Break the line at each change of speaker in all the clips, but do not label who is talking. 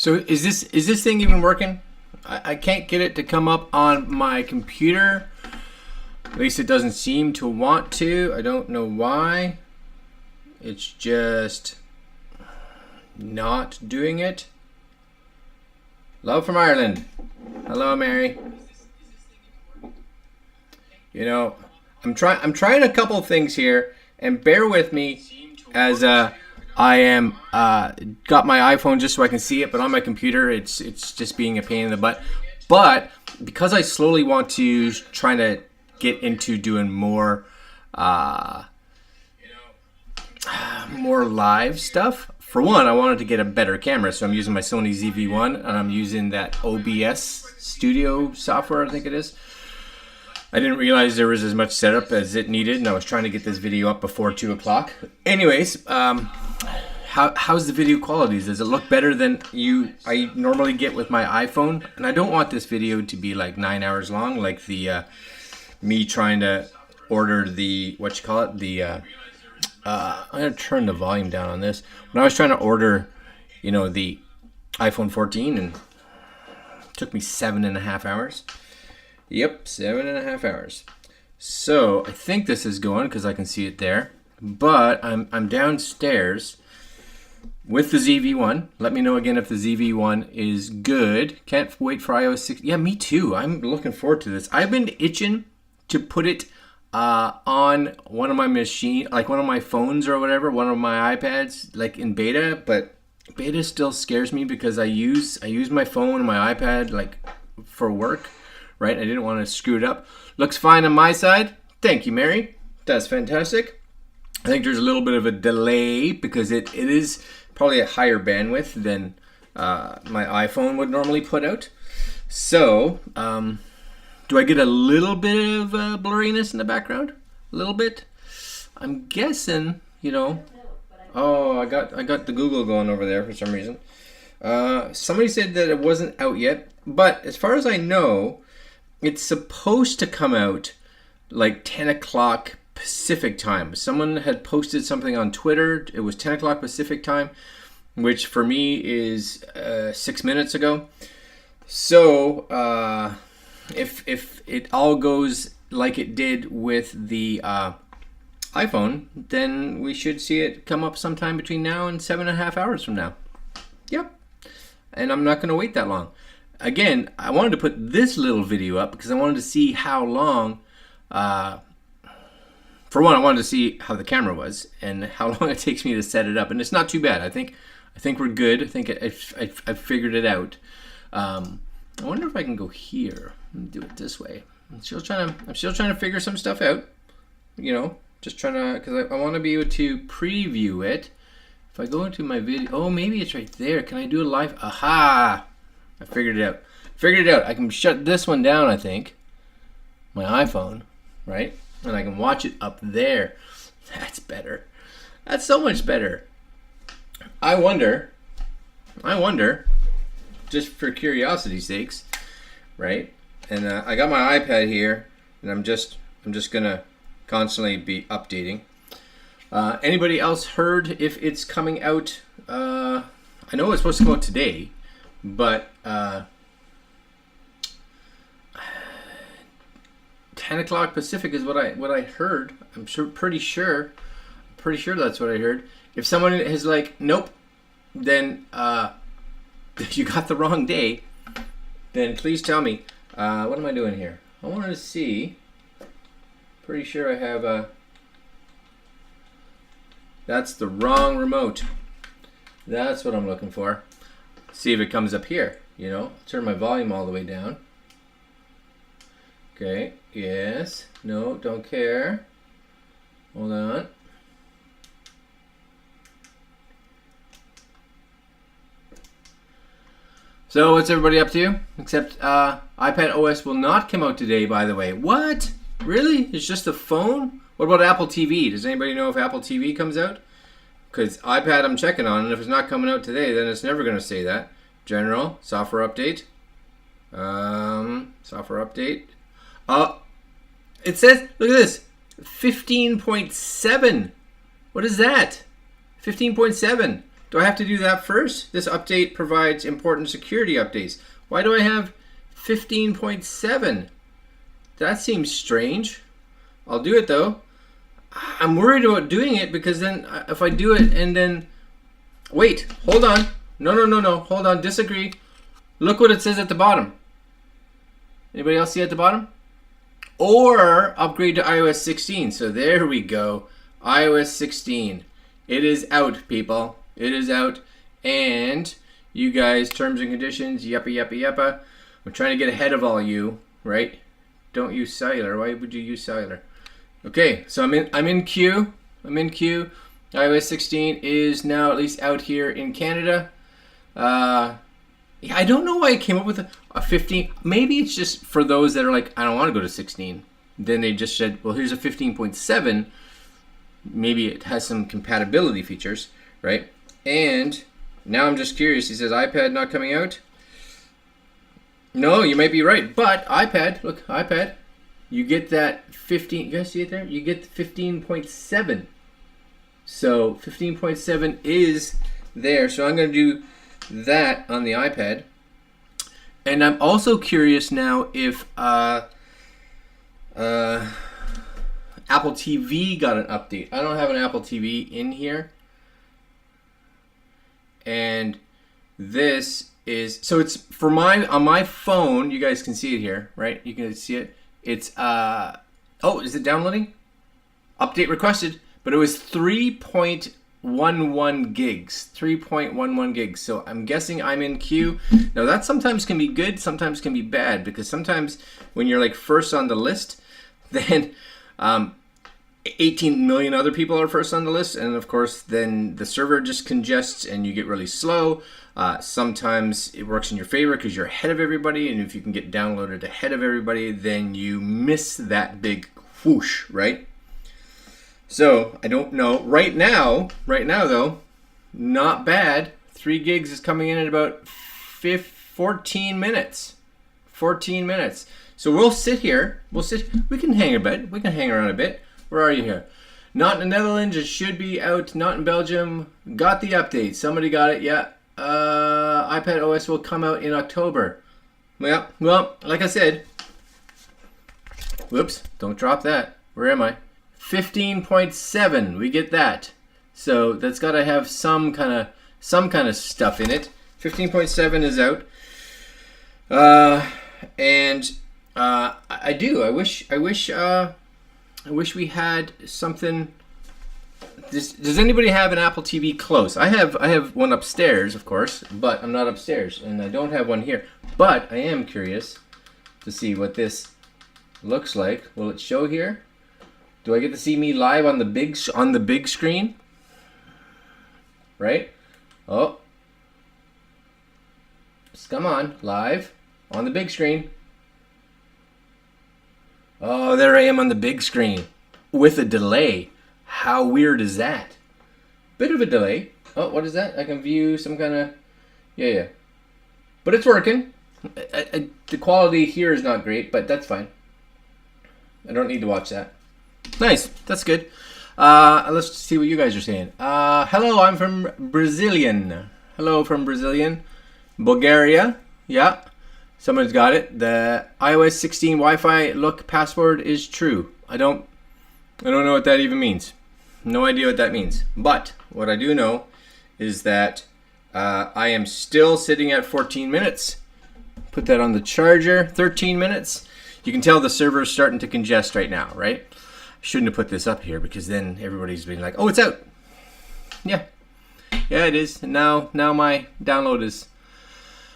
So is this thing even working? I can't get it to come up on my computer. At least it doesn't seem to want to. I don't know why. It's just not doing it. Love from Ireland. Hello, Mary. You know, I'm trying a couple things here, and bear with me as I am got my iPhone just so I can see it, but on my computer it's just being a pain in the butt. But because I slowly want to try to get into doing more more live stuff. For one, I wanted to get a better camera, so I'm using my Sony ZV-1 and I'm using that OBS studio software, I think it is. I didn't realize there was as much setup as it needed, and I was trying to get this video up before 2 o'clock. Anyways, how's the video quality? Does it look better than I normally get with my iPhone? And I don't want this video to be like 9 hours long, like the me trying to order the I'm gonna turn the volume down on this. When I was trying to order, the iPhone 14, and it took me 7.5 hours. Yep, 7.5 hours. So I think this is going because I can see it there. But I'm downstairs with the ZV-1. Let me know again if the ZV-1 is good. Can't wait for iOS 6. Yeah, me too. I'm looking forward to this. I've been itching to put it on one of my machine, like one of my phones or whatever, one of my iPads, like in beta. But beta still scares me because I use my phone and my iPad like for work, right? I didn't want to screw it up. Looks fine on my side. Thank you, Mary. That's fantastic. I think there's a little bit of a delay because it is probably a higher bandwidth than my iPhone would normally put out. So, do I get a little bit of blurriness in the background? A little bit? I'm guessing, Oh, I got the Google going over there for some reason. Somebody said that it wasn't out yet, but as far as I know, it's supposed to come out like 10 o'clock Pacific time. Someone had posted something on Twitter. It was 10 o'clock Pacific time, which for me is 6 minutes ago. So if it all goes like it did with the iPhone, then we should see it come up sometime between now and 7.5 hours from now. Yep. And I'm not going to wait that long. Again, I wanted to put this little video up because I wanted to see how long, for one, I wanted to see how the camera was and how long it takes me to set it up. And it's not too bad. I think we're good. I think I've figured it out. I wonder if I can go here and do it this way. I'm still trying to figure some stuff out. Just trying to, because I want to be able to preview it. If I go into my video, oh, maybe it's right there. Can I do a live? Aha! I figured it out. I can shut this one down, I think. My iPhone, right? And I can watch it up there. That's better. That's so much better. I wonder, just for curiosity's sakes, right? And I got my iPad here, and I'm just gonna constantly be updating. Anybody else heard if it's coming out? I know it's supposed to come out today, but 10 o'clock Pacific is what I heard. I'm pretty sure that's what I heard. If someone is like, nope, then you got the wrong day, then please tell me. What am I doing here? I wanted to see. Pretty sure I have that's the wrong remote. That's what I'm looking for. See if it comes up here, Turn my volume all the way down. Okay, yes, no, don't care. Hold on. So what's everybody up to? Except iPad OS will not come out today, by the way. What? Really? It's just a phone? What about Apple TV? Does anybody know if Apple TV comes out? Because iPad I'm checking on, and if it's not coming out today, then it's never going to say that. General, software update. Software update. It says, look at this, 15.7. What is that? 15.7. Do I have to do that first? This update provides important security updates. Why do I have 15.7? That seems strange. I'll do it though. I'm worried about doing it because then if I do it and then... Wait, hold on. No. Hold on, disagree. Look what it says at the bottom. Anybody else see at the bottom? Or upgrade to iOS 16. So there we go. iOS 16. It is out, people. It is out. And you guys, terms and conditions, yappa. I'm trying to get ahead of all you, right? Don't use cellular. Why would you use cellular? Okay, so I'm in queue. iOS 16 is now at least out here in Canada. Yeah, I don't know why I came up with a 15. Maybe it's just for those that are like, I don't want to go to 16. Then they just said, well, here's a 15.7. Maybe it has some compatibility features, right? And now I'm just curious. He says iPad not coming out. No, you might be right. But iPad, look, iPad. You get that 15. You guys see it there? You get 15.7. So 15.7 is there. So I'm going to do that on the iPad. And I'm also curious now if Apple TV got an update. I don't have an Apple TV in here. And this is, so it's for on my phone, you guys can see it here, right? You can see it. It's, oh, is it downloading? Update requested, but it was 3.11 gigs. 3.11 gigs. So I'm guessing I'm in queue. Now that sometimes can be good, sometimes can be bad, because sometimes when you're like first on the list, then 18 million other people are first on the list, and of course then the server just congests and you get really slow. Sometimes it works in your favor because you're ahead of everybody, and if you can get downloaded ahead of everybody, then you miss that big whoosh, right? So I don't know. Right now though, not bad. 3 gigs is coming in at about 14 minutes. 14 minutes. So we'll sit here. We can hang a bit. We can hang around a bit. Where are you here? Not in the Netherlands. It should be out. Not in Belgium. Got the update. Somebody got it. Yeah. iPad OS will come out in October. Well, like I said. Whoops. Don't drop that. Where am I? 15.7. We get that. So that's got to have some kind of stuff in it. 15.7 is out. And I do. I wish we had something. Does anybody have an Apple TV close? I have one upstairs, of course, but I'm not upstairs, and I don't have one here. But I am curious to see what this looks like. Will it show here? Do I get to see me live on the big screen? Right? Oh, come on, live on the big screen. Oh, there I am on the big screen with a delay. How weird is that? Bit of a delay. Oh, what is that? I can view some kind of... Yeah. But it's working. The quality here is not great, but that's fine. I don't need to watch that. Nice. That's good. Let's see what you guys are saying. Hello, I'm from Brazilian. Hello from Brazilian. Bulgaria. Yeah. Someone's got it. The iOS 16 Wi-Fi look password is true. I don't know what that even means. No idea what that means. But what I do know is that I am still sitting at 14 minutes. Put that on the charger. 13 minutes. You can tell the server is starting to congest right now, right? I shouldn't have put this up here because then everybody's been like, oh, it's out. Yeah, it is. And now my download is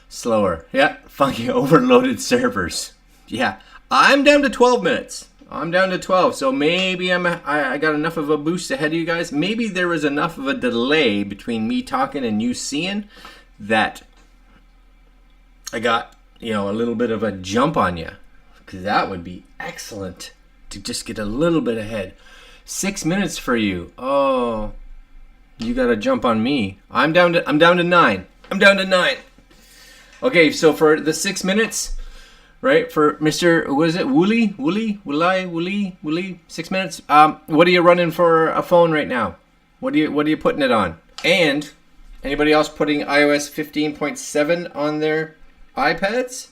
slower. Yeah, funky overloaded servers. Yeah, I'm down to 12 minutes. I'm down to 12, so maybe I got enough of a boost ahead of you guys. Maybe there was enough of a delay between me talking and you seeing that I got, a little bit of a jump on you. Because that would be excellent to just get a little bit ahead. 6 minutes for you. Oh, you got to jump on me. I'm down to 9. I'm down to 9. Okay, so for the 6 minutes, right, for Mr. What is it? Wooly, 6 minutes. What are you running for a phone right now? What are you putting it on? And Anybody else putting iOS 15.7 on their iPads?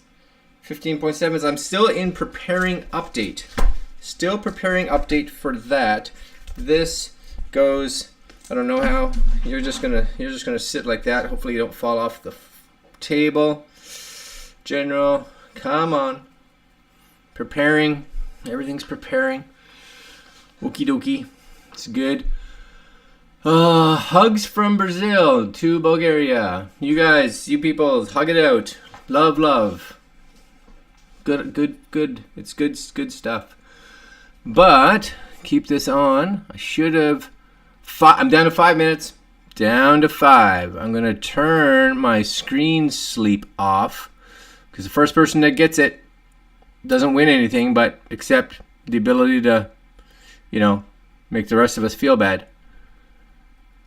15.7 I'm still in preparing update. Still preparing update for that. This goes, I don't know how. You're just gonna sit like that. Hopefully you don't fall off the table. General, come on. Preparing. Everything's preparing. Okie dokie. It's good. Hugs from Brazil to Bulgaria. You guys, you people, hug it out. Love, love. Good. It's good stuff. But keep this on. I should have. I'm down to 5 minutes. Down to 5. I'm gonna turn my screen sleep off because the first person that gets it doesn't win anything, but except the ability to, make the rest of us feel bad.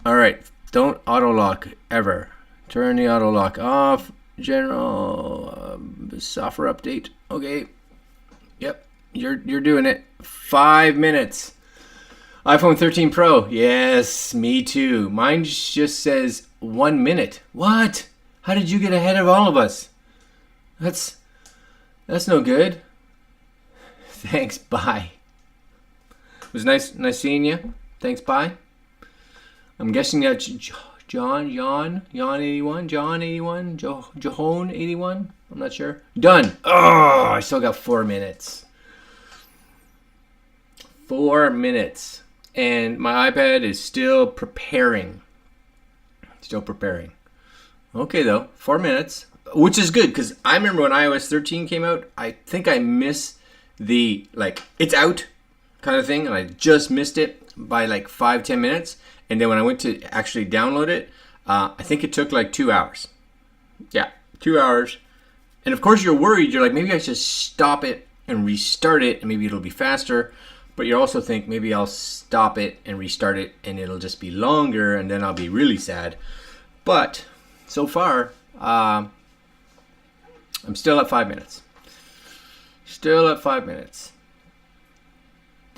All right, don't auto lock ever. Turn the auto lock off. General software update. Okay. Yep, you're doing it. 5 minutes. iPhone 13 Pro. Yes, me too. Mine just says 1 minute. What? How did you get ahead of all of us? That's no good. Thanks. Bye. It was nice seeing you. Thanks. Bye. I'm guessing that John 81, Johone 81. I'm not sure. Done. Oh, I still got 4 minutes. 4 minutes. And my iPad is still preparing. Okay, though. 4 minutes. Which is good, because I remember when iOS 13 came out, I think I missed the, it's out kind of thing, and I just missed it by 5-10 minutes. And then when I went to actually download it, I think it took 2 hours. Yeah, 2 hours. And of course you're worried. You're like, maybe I should stop it and restart it, and maybe it'll be faster. But you also think maybe I'll stop it and restart it, and it'll just be longer, and then I'll be really sad. But so far, I'm still at 5 minutes. Still at 5 minutes.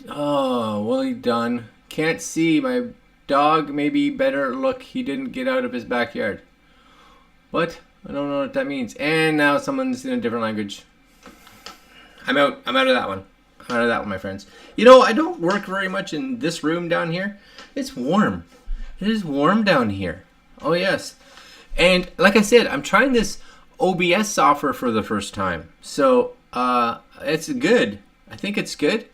Oh, Willie done. Can't see my dog. Maybe better look. He didn't get out of his backyard. What? I don't know what that means. And now someone's in a different language. I'm out of that one. I'm out of that one, my friends. I don't work very much in this room down here. It's warm. It is warm down here. Oh, yes. And like I said, I'm trying this OBS software for the first time. So it's good. I think it's good.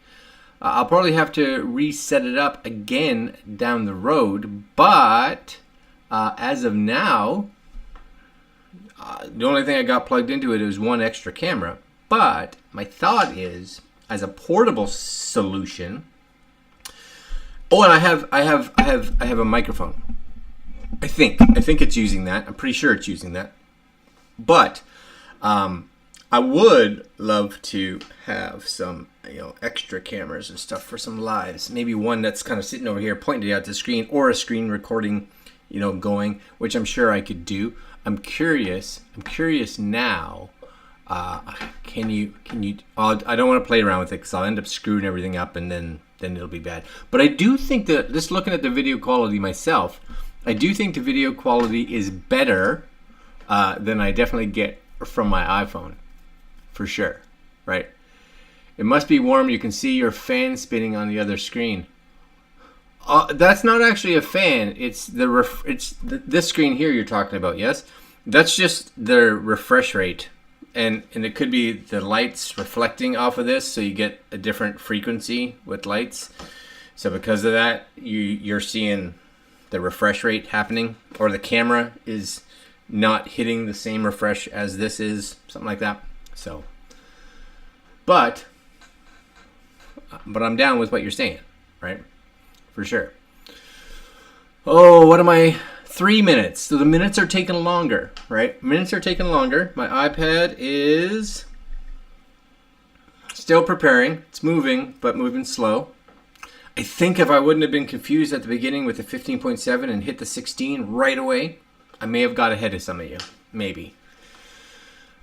I'll probably have to reset it up again down the road. But as of now, the only thing I got plugged into it is one extra camera. But my thought is, as a portable solution. Oh, and I have a microphone. I think it's using that. I'm pretty sure it's using that. But I would love to have some extra cameras and stuff for some lives. Maybe one that's kind of sitting over here pointing at the screen, or a screen recording, going, which I'm sure I could do. I'm curious now. Can you? I don't want to play around with it because I'll end up screwing everything up, and then it'll be bad. But I do think that, just looking at the video quality myself, I do think the video quality is better than I definitely get from my iPhone, for sure. Right? It must be warm. You can see your fan spinning on the other screen. That's not actually a fan. It's this screen here you're talking about. Yes, that's just the refresh rate. And it could be the lights reflecting off of this, so you get a different frequency with lights. So because of that, you're seeing the refresh rate happening, or the camera is not hitting the same refresh as this is, something like that. So, but I'm down with what you're saying, right? For sure. Oh, what am I? 3 minutes. So the minutes are taking longer, right? Minutes are taking longer. My iPad is still preparing. It's moving, but moving slow. I think if I wouldn't have been confused at the beginning with the 15.7 and hit the 16 right away, I may have got ahead of some of you. Maybe.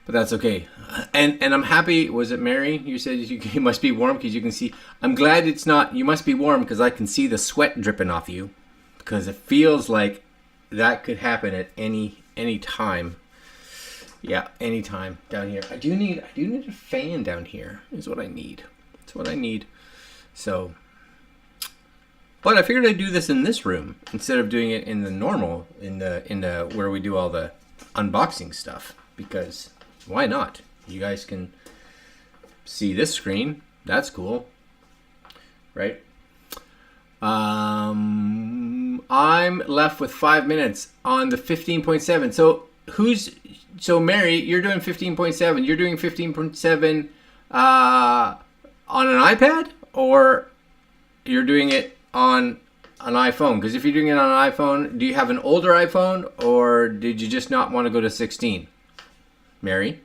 But that's okay. And I'm happy. Was it Mary? You said you must be warm because you can see. I'm glad it's not. You must be warm because I can see the sweat dripping off you. Because it feels like that could happen at any time. Yeah, anytime down here. I do need a fan down here. Is what I need. It's what I need. So, but I figured I'd do this in this room instead of doing it in the normal, in the where we do all the unboxing stuff, because why not? You guys can see this screen. That's cool, right? I'm left with 5 minutes on the 15.7. So Mary, you're doing 15.7. You're doing 15.7 on an iPad, or you're doing it on an iPhone? Because if you're doing it on an iPhone, do you have an older iPhone, or did you just not want to go to 16? Mary?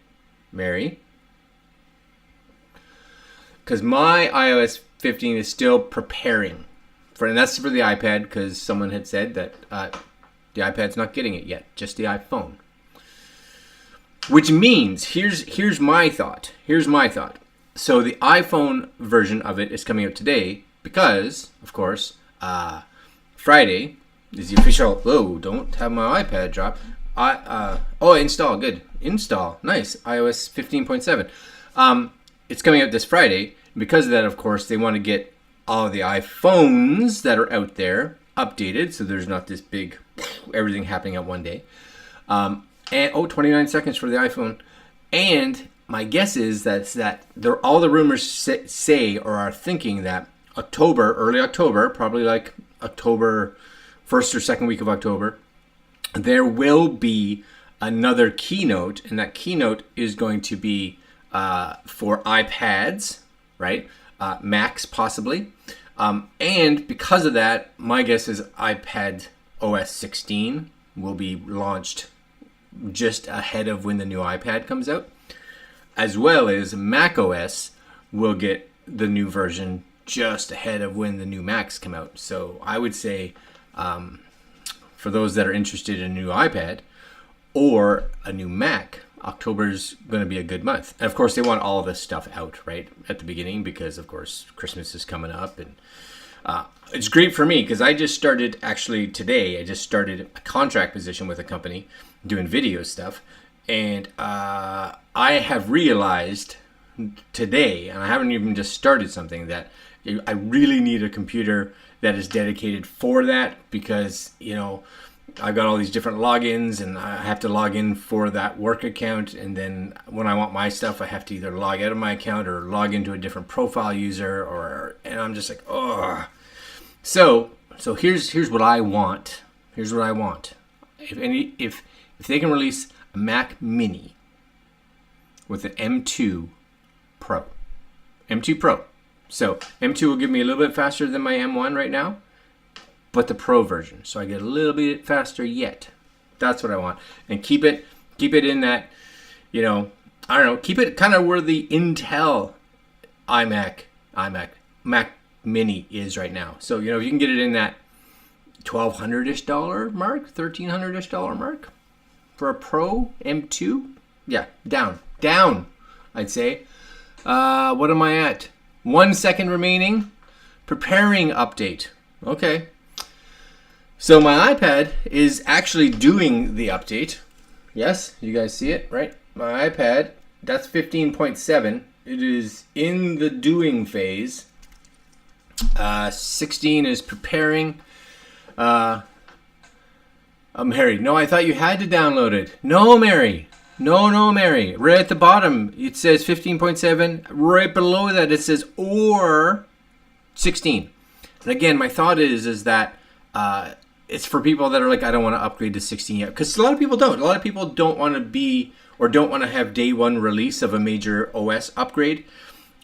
Because my iOS 15 is still preparing for, and that's for the iPad, because someone had said that the iPad's not getting it yet, just the iPhone. Which means, here's my thought. So the iPhone version of it is coming out today because, of course, Friday is the official. Whoa! Don't have my iPad drop. Install. Good. Install. Nice. iOS 15.7. It's coming out this Friday. Because of that, of course, they want to get all of the iPhones that are out there updated, so there's not this big everything happening at one day. And 29 seconds for the iPhone. And my guess is that all the rumors say or are thinking that early October, probably like October 1st or 2nd week of October, there will be another keynote, and that keynote is going to be for iPads, right? Macs possibly. And because of that, my guess is iPad OS 16 will be launched just ahead of when the new iPad comes out, as well as Mac OS will get the new version just ahead of when the new Macs come out. So I would say for those that are interested in a new iPad or a new Mac, October's going to be a good month. And of course, they want all this stuff out right at the beginning because, of course, Christmas is coming up. And it's great for me because I just started, actually today, I just started a contract position with a company doing video stuff. And I have realized today, and I haven't even just started something, that I really need a computer that is dedicated for that because, you know, I've got all these different logins and I have to log in for that work account. And then when I want my stuff, I have to either log out of my account or log into a different profile user, and I'm just like, oh. So here's what I want. Here's what I want. If they can release a Mac Mini with an M2 Pro. So M2 will give me a little bit faster than my M1 right now, but the Pro version, so I get a little bit faster yet. That's what I want, and keep it in that, you know, I don't know, keep it kind of where the Intel Mac Mini is right now. So, you know, if you can get it in that $1,200-ish mark, $1,300-ish mark for a Pro M2, yeah, down, I'd say. What am I at? 1 second remaining. Preparing update. Okay. So my iPad is actually doing the update. Yes, you guys see it, right? My iPad, that's 15.7. It is in the doing phase. 16 is preparing. Mary, no, I thought you had to download it. No, Mary. No, Mary. Right at the bottom, it says 15.7. Right below that, it says or 16. And again, my thought is that it's for people that are like, I don't want to upgrade to 16 yet. Because a lot of people don't. A lot of people don't want to be or don't want to have day one release of a major OS upgrade.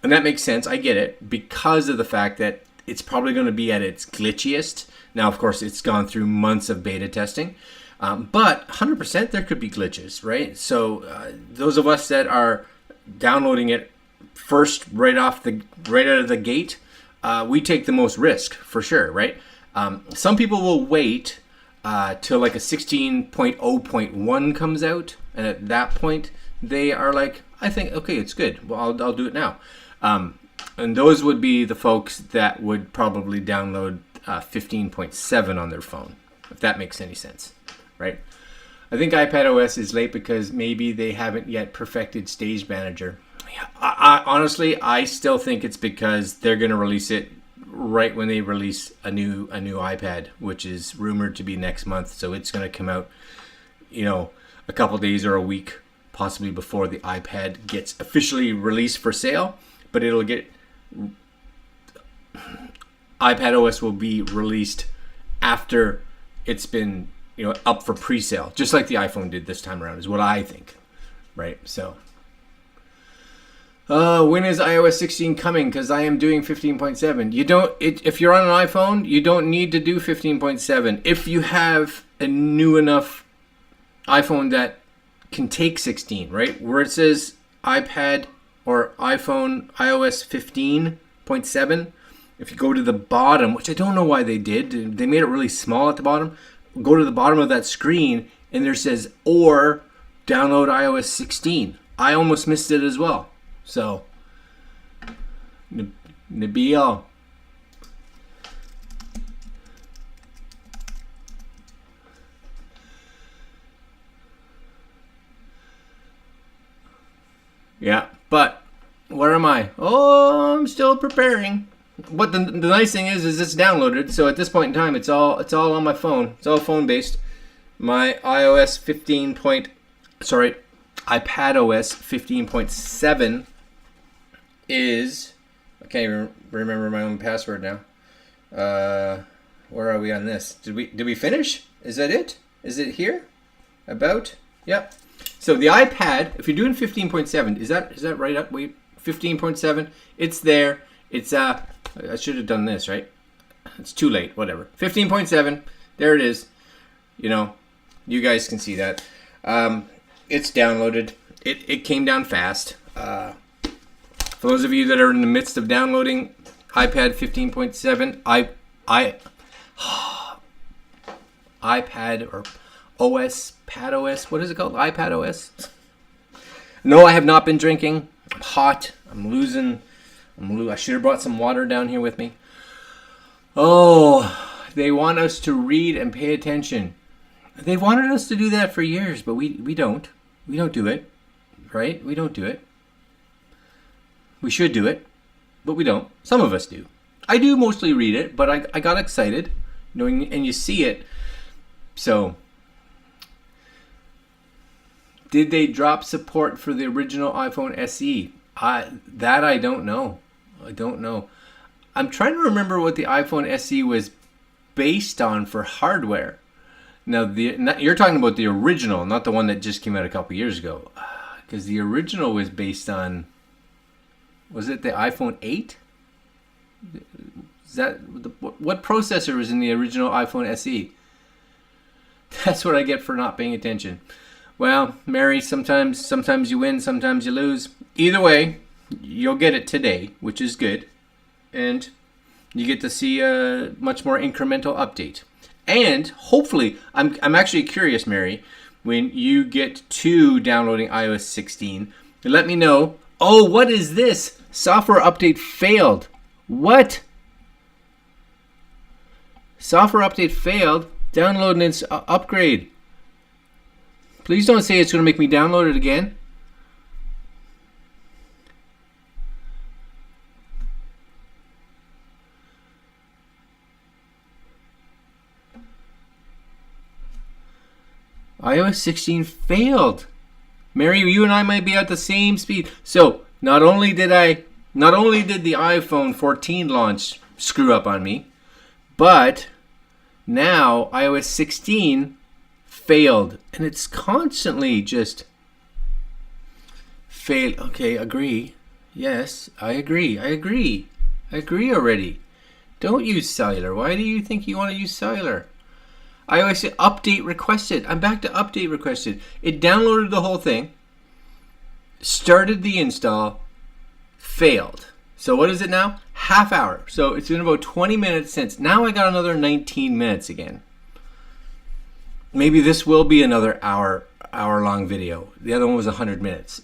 And that makes sense. I get it. Because of the fact that it's probably going to be at its glitchiest. Now, of course, it's gone through months of beta testing. But 100% there could be glitches, right? So those of us that are downloading it first right out of the gate, we take the most risk for sure, right? Some people will wait till like a 16.0.1 comes out, and at that point they are like, I think, okay, it's good. Well, I'll do it now. And those would be the folks that would probably download 15.7 on their phone, if that makes any sense. right? I think iPadOS is late because maybe they haven't yet perfected Stage Manager. Honestly, I still think it's because they're going to release it right when they release a new iPad, which is rumored to be next month. So it's going to come out, a couple days or a week, possibly before the iPad gets officially released for sale. But it'll get iPadOS will be released after it's been up for pre-sale, just like the iPhone did this time around, is what I think, right? So. When is iOS 16 coming? Because I am doing 15.7. If you're on an iPhone, you don't need to do 15.7. If you have a new enough iPhone that can take 16, right? Where it says iPad or iPhone iOS 15.7, if you go to the bottom, which I don't know why they did, they made it really small at the bottom. Go to the bottom of that screen and there says, or download iOS 16. I almost missed it as well. So, Nabil. Yeah, but where am I? Oh, I'm still preparing. But the nice thing is it's downloaded. So at this point in time, it's all on my phone. It's all phone based. My iOS iPadOS 15.7 is, I can't even remember my own password now. Where are we on this? Did we finish? Is that it? Is it here? About? Yep. So the iPad, if you're doing 15.7, is that right up? Wait, 15.7. It's there. It's I should have done this, right? It's too late. Whatever. 15.7. There it is. You guys can see that. It's downloaded. It came down fast. For those of you that are in the midst of downloading iPad 15.7, iPad or padOS, what is it called? iPadOS? No, I have not been drinking. I'm hot. I should have brought some water down here with me. Oh, they want us to read and pay attention. They've wanted us to do that for years, but we don't. We don't do it, right? We don't do it. We should do it, but we don't. Some of us do. I do mostly read it, but I got excited, and you see it. So, did they drop support for the original iPhone SE? That I don't know. I don't know. I'm trying to remember what the iPhone SE was based on for hardware. Now, you're talking about the original, not the one that just came out a couple years ago. Because the original was based on, was it the iPhone 8? What processor was in the original iPhone SE? That's what I get for not paying attention. Well, Mary, sometimes you win, sometimes you lose. Either way, you'll get it today, which is good. And you get to see a much more incremental update. And hopefully, I'm actually curious, Mary, when you get to downloading iOS 16, let me know. Oh, what is this? Software update failed. What? Software update failed. Download and upgrade. Please don't say it's going to make me download it again. iOS 16 failed. Mary, you and I might be at the same speed. So not only did the iPhone 14 launch screw up on me, but now iOS 16 failed, and it's constantly just failed. Okay, agree. Yes, I agree. I agree already. Don't use cellular. Why do you think you want to use cellular? iOS update requested. I'm back to update requested. It downloaded the whole thing, started the install, failed. So what is it now? Half hour. So it's been about 20 minutes since. Now I got another 19 minutes again. Maybe this will be another hour-long video. The other one was 100 minutes.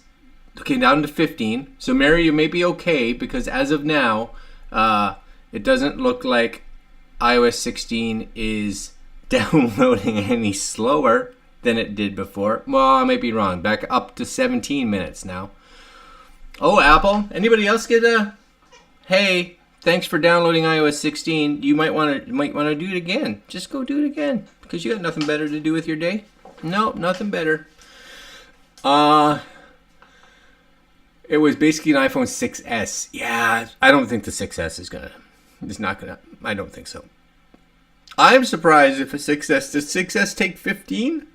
Okay, down to 15. So Mary, you may be okay because as of now, it doesn't look like iOS 16 is downloading any slower than it did before. Well, I might be wrong. Back up to 17 minutes now. Oh, Apple. Anybody else get a, hey, thanks for downloading iOS 16. You might want to do it again. Just go do it again because you got nothing better to do with your day. No, nothing better. It was basically an iPhone 6S. Yeah, I don't think the 6S is not gonna. I don't think so. I'm surprised if a 6S, does 6S take 15?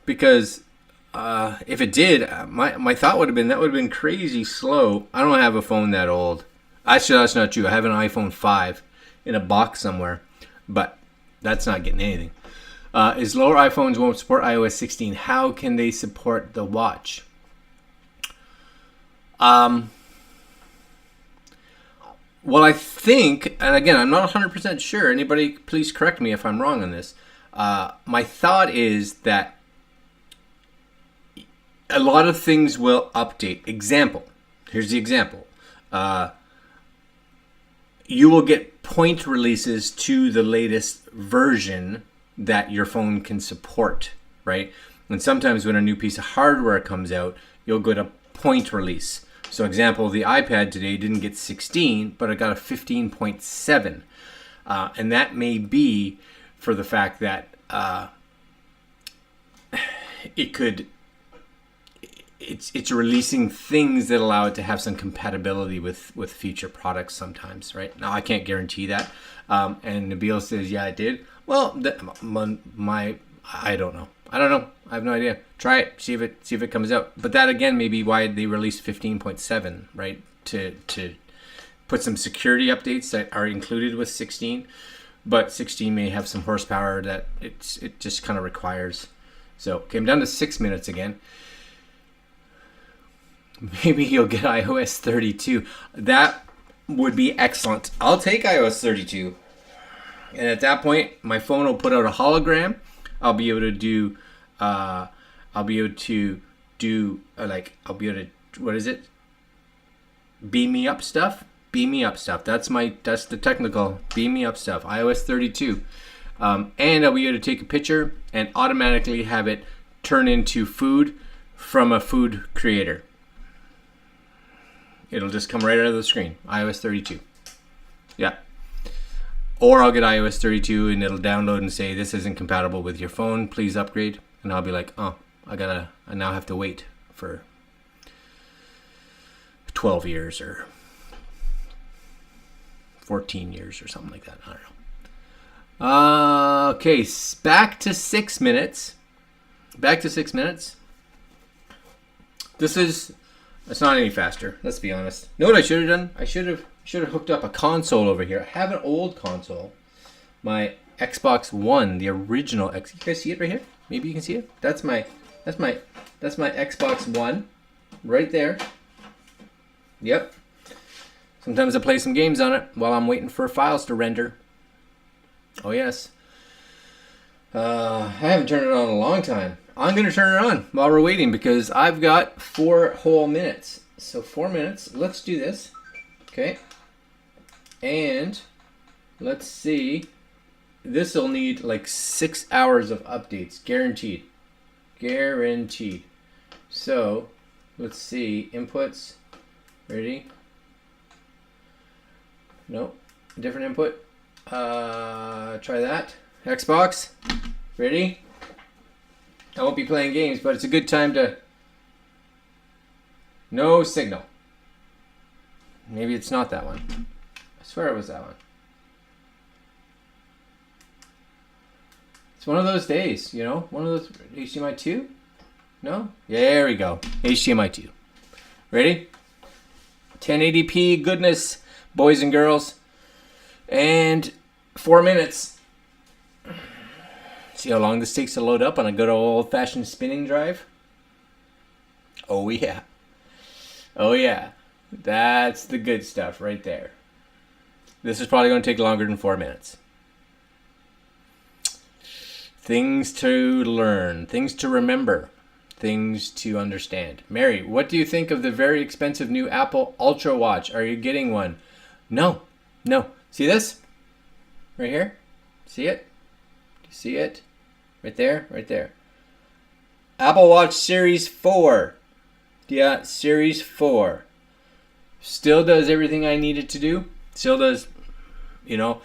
Because if it did, my thought would have been that would have been crazy slow. I don't have a phone that old. Actually, that's not true. I have an iPhone 5 in a box somewhere, but that's not getting anything. Is lower iPhones won't support iOS 16. How can they support the watch? Well, I think, and again, I'm not 100% sure. Anybody, please correct me if I'm wrong on this. My thought is that a lot of things will update. Example. Here's the example. You will get point releases to the latest version that your phone can support, right? And sometimes when a new piece of hardware comes out, you'll get a point release. So example, the iPad today didn't get 16, but it got a 15.7. And that may be for the fact that it's releasing things that allow it to have some compatibility with future products sometimes, right? Now, I can't guarantee that. And Nabil says, yeah, it did. Well, I don't know. I have no idea. Try it. See if it comes out. But that again may be why they released 15.7, right? To put some security updates that are included with 16. But 16 may have some horsepower that it just kind of requires. So came down to 6 minutes again. Maybe you'll get iOS 32. That would be excellent. I'll take iOS 32. And at that point, my phone will put out a hologram. I'll be able to do what is it? Beam me up stuff. That's the technical beam me up stuff. iOS 32. And I'll be able to take a picture and automatically have it turn into food from a food creator. It'll just come right out of the screen. iOS 32. Yeah. Or I'll get iOS 32 and it'll download and say, this isn't compatible with your phone. Please upgrade. And I'll be like, oh, I now have to wait for 12 years or 14 years or something like that. I don't know. Okay, back to 6 minutes. It's not any faster. Let's be honest. You know what I should have done? I should have hooked up a console over here. I have an old console, my Xbox One, the original X. You guys see it right here? Maybe you can see it. That's my Xbox One, right there. Yep. Sometimes I play some games on it while I'm waiting for files to render. Oh yes. I haven't turned it on in a long time. I'm going to turn it on while we're waiting because I've got 4 whole minutes. So 4 minutes. Let's do this. Okay. And let's see. This will need like 6 hours of updates. Guaranteed. So let's see. Inputs. Ready? Nope. Different input. Try that. Xbox. Ready? I won't be playing games, but it's a good time to... No signal. Maybe it's not that one. I swear it was that one. It's one of those days, you know? One of those... HDMI 2? No? Yeah, there we go. HDMI 2. Ready? 1080p goodness, boys and girls. And 4 minutes. See how long this takes to load up on a good old-fashioned spinning drive? Oh, yeah. Oh, yeah. That's the good stuff right there. This is probably going to take longer than 4 minutes. Things to learn. Things to remember. Things to understand. Mary, what do you think of the very expensive new Apple Ultra Watch? Are you getting one? No. See this? Right here. See it? Do you see it? Right there, right there. Apple Watch Series 4. Yeah, Series 4. Still does everything I need it to do. Still does, you know.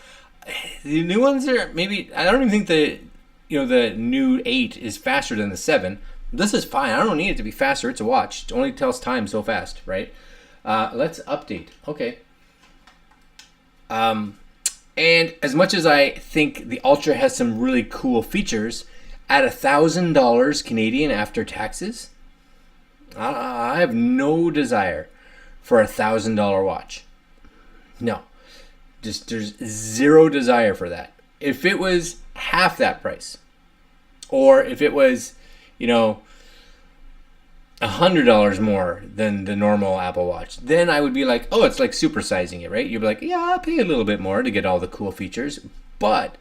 The new ones are maybe, I don't even think the new 8 is faster than the 7. This is fine. I don't need it to be faster. It's a watch. It only tells time so fast, right? Let's update. Okay. And as much as I think the Ultra has some really cool features, at $1,000 Canadian after taxes, I have no desire for $1,000 watch. No. Just there's zero desire for that. If it was half that price, or if it was, $100 more than the normal Apple Watch, then I would be like, oh, it's like supersizing it, right? You'd be like, yeah, I'll pay a little bit more to get all the cool features. But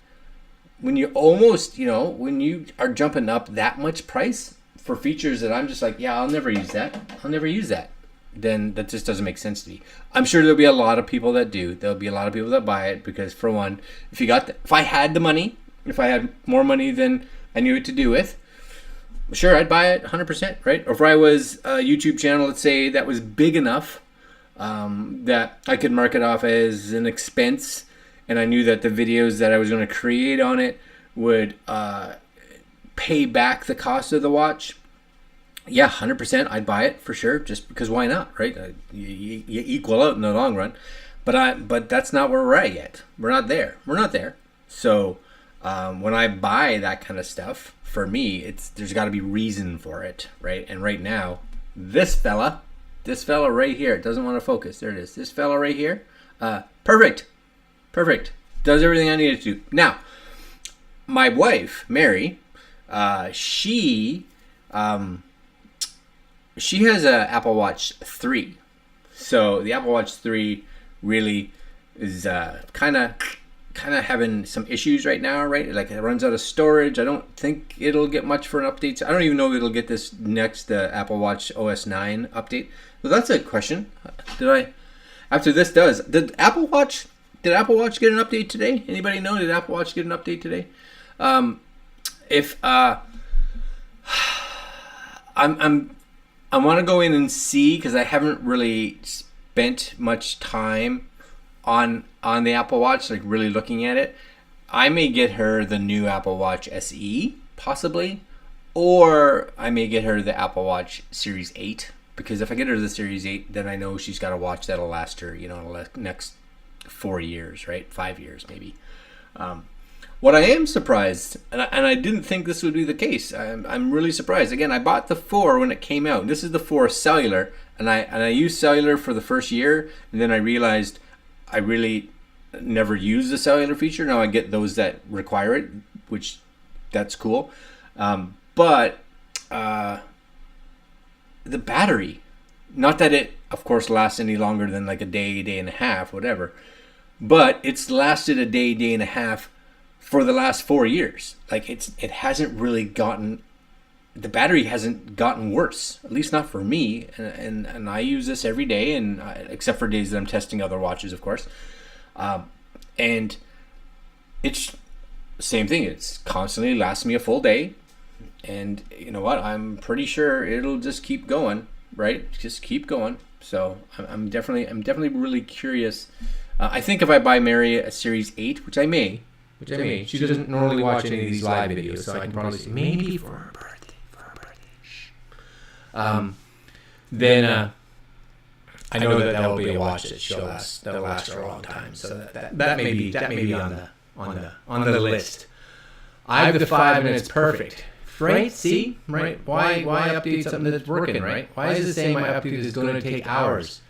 when you're almost, when you are jumping up that much price for features that I'm just like, yeah, I'll never use that. Then that just doesn't make sense to me. I'm sure there'll be a lot of people that do. There'll be a lot of people that buy it because, for one, if I had the money, if I had more money than I knew what to do with, sure, I'd buy it 100%, right? Or if I was a YouTube channel, let's say, that was big enough that I could mark it off as an expense, and I knew that the videos that I was going to create on it would pay back the cost of the watch, yeah, 100%, I'd buy it for sure, just because why not, right? You equal out in the long run. But that's not where we're at yet. We're not there. So when I buy that kind of stuff, for me, there's got to be reason for it, right? And right now, this fella right here, it doesn't want to focus. There it is. This fella right here, perfect. Does everything I need it to do. Now, my wife, Mary, she has a Apple Watch 3. So the Apple Watch 3 really is kind of having some issues right now, right? Like, it runs out of storage. I don't think it'll get much for an update. I don't even know if it'll get this next Apple Watch OS 9 update. So that's a question. After this did Apple Watch get an update today? Anybody know? Did Apple Watch get an update today? I want to go in and see, because I haven't really spent much time on the Apple Watch, like really looking at it. I may get her the new Apple Watch SE, possibly, or I may get her the Apple Watch Series 8, because if I get her the Series 8, then I know she's got a watch that'll last her, the next 4 years, right? 5 years, maybe. What I am surprised, and I didn't think this would be the case. I'm really surprised. Again, I bought the 4 when it came out. This is the 4 cellular, and I used cellular for the first year, and then I realized I really never use the cellular feature. Now I get those that require it, which that's cool. But the battery, not that it, of course, lasts any longer than like a day and a half, whatever, but it's lasted a day and a half for the last 4 years. Like, it hasn't really gotten, the battery hasn't gotten worse, at least not for me. And I use this every day, and except for days that I'm testing other watches, of course. And it's same thing. It's constantly lasts me a full day. And you know what? I'm pretty sure it'll just keep going, right? Just keep going. So I'm definitely really curious. I think if I buy Mary a Series 8, which I may, she doesn't normally watch any of these live videos, so I can probably say maybe for her birthday. Then I know that will be a watch that'll last for a long time. So that may be on the list. I have the 5 minutes perfect. Right? See? Right? Why update something that's working, right? Why is it saying my update is going to take hours?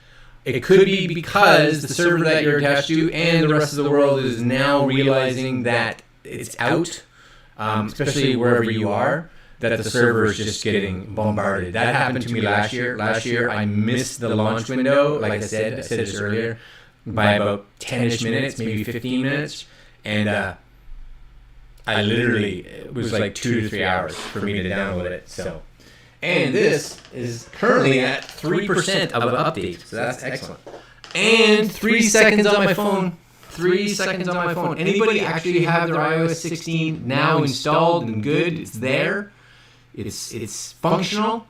It could be because the server that you're attached to and the rest of the world is now realizing that it's out, especially wherever you are, that the server is just getting bombarded. That happened to me last year. Last year, I missed the launch window, like I said this earlier, by about 10-ish minutes, maybe 15 minutes, and I literally, it was like 2 to 3 hours for me to download it. So, and this is currently at 3% of an update, so that's excellent. And 3 seconds on my phone.
3 seconds on my phone. Anybody actually have their iOS 16 now installed and good? It's there. It's functional,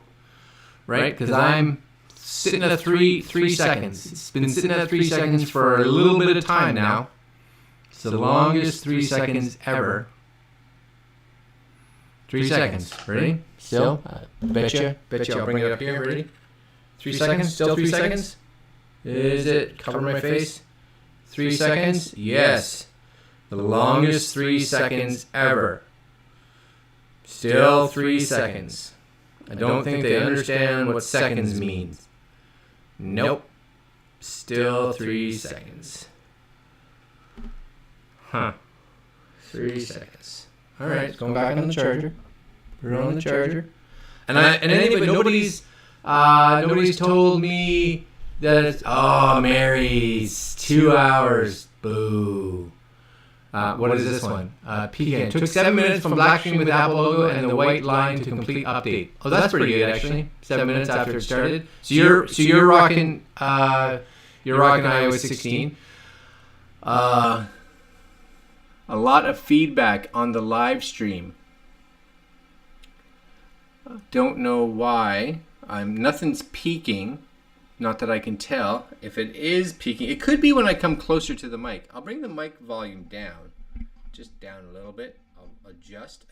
right? Because I'm sitting at 3 seconds. It's been sitting at 3 seconds for a little bit of time now. It's the longest 3 seconds ever. 3 seconds. Ready? Still? Betcha I'll bring it up here. Ready? 3 seconds? Still 3 seconds? Is it? Cover my face. 3 seconds? Yes. The longest 3 seconds ever. Still 3 seconds. I don't think they understand what seconds means. Nope. Still 3 seconds. Huh. 3 seconds. All right, going back on the charger. Put it on the charger. And anyway, nobody's told me that it's Mary's 2 hours. Boo. What is this one? Pecan. Took 7 minutes from black screen with Apple logo and the white line to complete update. Oh, that's pretty good actually. 7 minutes after it started. So you're rocking iOS 16.
A lot of feedback on the live stream. Don't know why. Nothing's peaking. Not that I can tell. If it is peaking, it could be when I come closer to the mic. I'll bring the mic volume down. Just down a little bit. I'll adjust.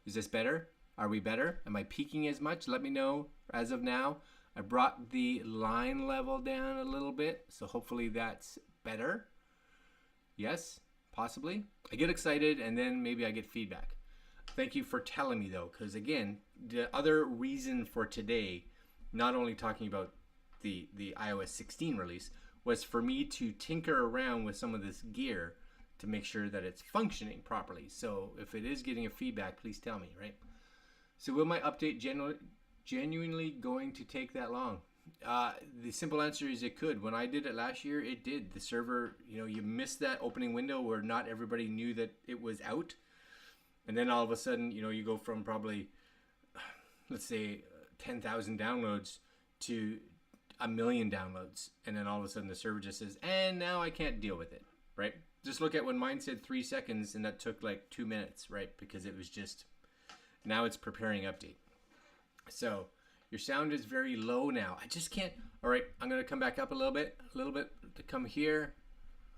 Is this better? Are we better? Am I peaking as much? Let me know as of now. I brought the line level down a little bit, so hopefully that's better. Yes, possibly. I get excited and then maybe I get feedback. Thank you for telling me though, because again, the other reason for today, not only talking about the iOS 16 release, was for me to tinker around with some of this gear to make sure that it's functioning properly. So if it is getting a feedback, please tell me, right? So will my update genuinely going to take that long? The simple answer is it could. When I did it last year, it did. The server, you missed that opening window where not everybody knew that it was out. And then all of a sudden, you go from probably, let's say, 10,000 downloads to 1 million downloads. And then all of a sudden the server just says, and now I can't deal with it, right? Just look at when mine said 3 seconds and that took like 2 minutes, right? Because it was just, now it's preparing update. So your sound is very low now. I just can't. All right, I'm going to come back up a little bit to come here.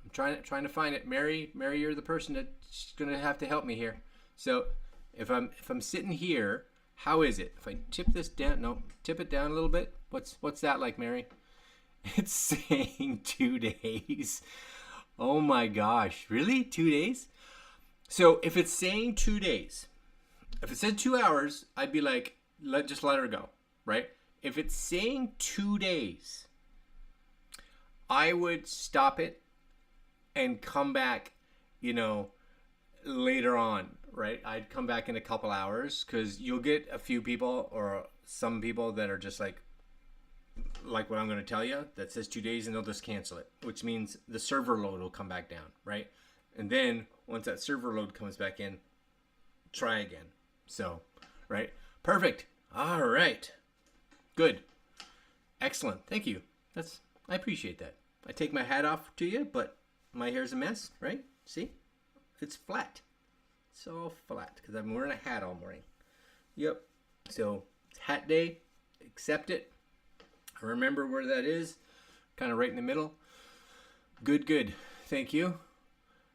I'm trying to find it. Mary, you're the person that's going to have to help me here. So if I'm sitting here, how is it? If I tip this down, no, tip it down a little bit. What's that like, Mary? It's saying 2 days. Oh my gosh, really? 2 days? So if it's saying 2 days, if it said 2 hours, I'd be like, just let her go, right? If it's saying 2 days, I would stop it and come back, later on, right? I'd come back in a couple hours because you'll get a few people or some people that are just like what I'm going to tell you, that says 2 days and they'll just cancel it, which means the server load will come back down, right? And then once that server load comes back in, try again. So, right? Perfect. All right. Good. Excellent. Thank you. I appreciate that. I take my hat off to you, but my hair's a mess, right? See? It's flat. It's all flat because I'm wearing a hat all morning. Yep. So, it's hat day. Accept it. I remember where that is. Kind of right in the middle. Good. Thank you.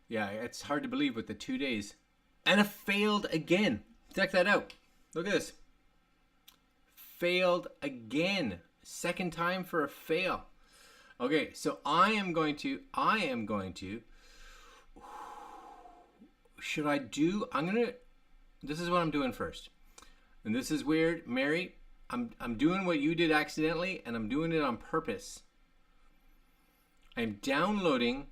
Yeah, it's hard to believe with the 2 days. And it failed again. Check that out. Look at this. Failed again. Second time for a fail. Okay, so I am going to, this is what I'm doing first. And this is weird. Mary, I'm doing what you did accidentally, and I'm doing it on purpose. I'm downloading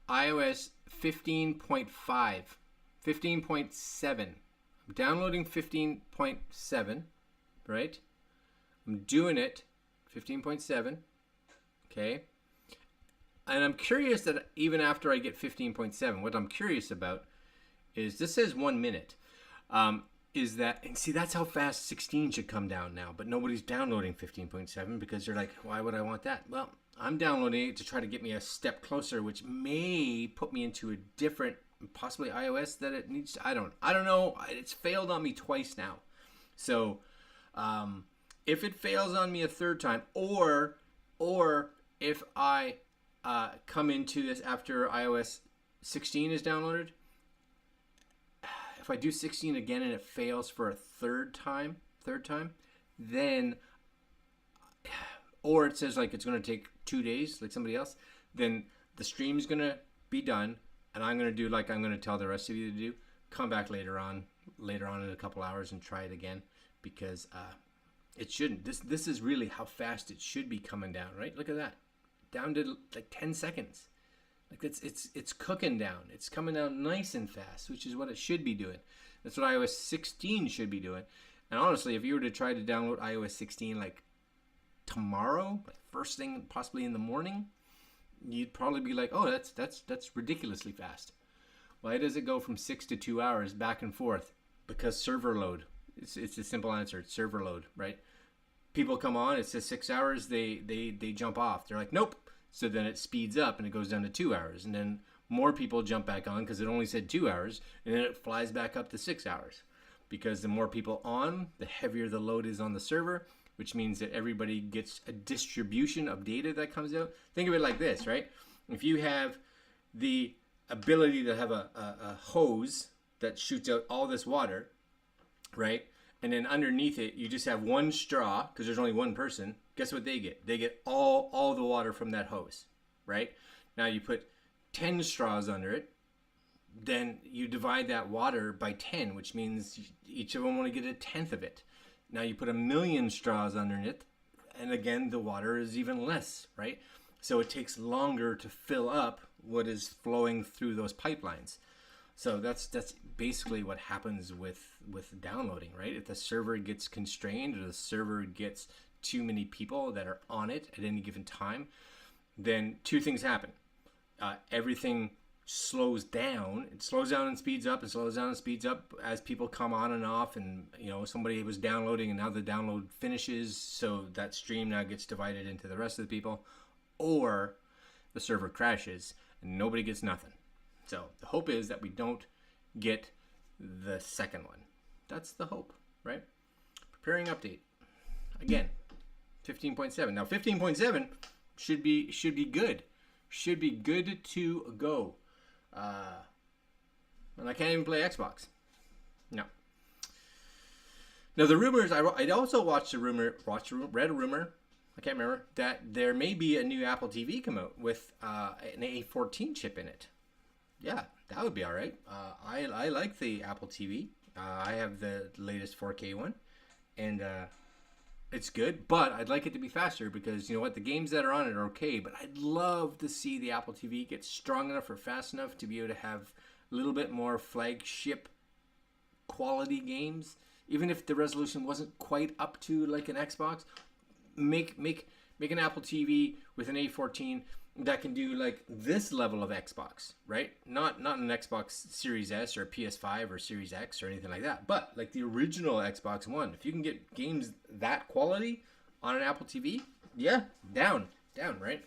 iOS 15.5, 15.7. I'm downloading 15.7, right? I'm doing it, 15.7, okay? And I'm curious that even after I get 15.7, what I'm curious about is, this says 1 minute, is that, and see, that's how fast 16 should come down now, but nobody's downloading 15.7 because they're like, why would I want that? Well, I'm downloading it to try to get me a step closer, which may put me into a different, possibly iOS that it needs to, I don't know. It's failed on me twice now. So if it fails on me a third time, or if I come into this after iOS 16 is downloaded, if I do 16 again and it fails for a third time, then, or it says like it's going to take 2 days, like somebody else, then the stream's going to be done, and I'm going to do like I'm going to tell the rest of you to do. Come back later on in a couple hours and try it again, because it shouldn't. This is really how fast it should be coming down, right? Look at that, down to like 10 seconds. Like it's cooking down. It's coming down nice and fast, which is what it should be doing. That's what iOS 16 should be doing. And honestly, if you were to try to download iOS 16 like tomorrow, like first thing, possibly in the morning, you'd probably be like, "Oh, that's ridiculously fast." Why does it go from 6 to 2 hours back and forth? Because server load. It's a simple answer. It's server load, right? People come on, it says 6 hours, they jump off. They're like, "Nope." So then it speeds up and it goes down to 2 hours, and then more people jump back on because it only said 2 hours, and then it flies back up to 6 hours. Because the more people on, the heavier the load is on the server, which means that everybody gets a distribution of data that comes out. Think of it like this, right? If you have the ability to have a hose that shoots out all this water, right? And then underneath it, you just have one straw, because there's only one person. Guess what they get? They get all the water from that hose, right? Now you put 10 straws under it, then you divide that water by 10, which means each of them want to get a tenth of it. Now you put 1,000,000 straws underneath it, and again, the water is even less, right? So it takes longer to fill up what is flowing through those pipelines. So that's basically what happens with downloading, right? If the server gets constrained, or the server gets too many people that are on it at any given time, then two things happen. Everything slows down. It slows down and speeds up, and slows down and speeds up as people come on and off, and somebody was downloading and now the download finishes, so that stream now gets divided into the rest of the people, or the server crashes and nobody gets nothing. So the hope is that we don't get the second one. That's the hope, right? Preparing update. Again, 15.7. Now 15.7 should be good. Should be good to go. And I can't even play Xbox. No. Now the rumors, I also watched a rumor, read a rumor, I can't remember, that there may be a new Apple TV come out with an A14 chip in it. Yeah, that would be all right. I like the Apple TV. I have the latest 4K one, and it's good, but I'd like it to be faster, because you know what, the games that are on it are okay, but I'd love to see the Apple TV get strong enough or fast enough to be able to have a little bit more flagship quality games, even if the resolution wasn't quite up to like an Xbox. Make an Apple TV with an A14 that can do like this level of Xbox, right? Not an Xbox Series S or PS5 or Series X or anything like that, but like the original Xbox One. If you can get games that quality on an Apple TV, yeah, down, right?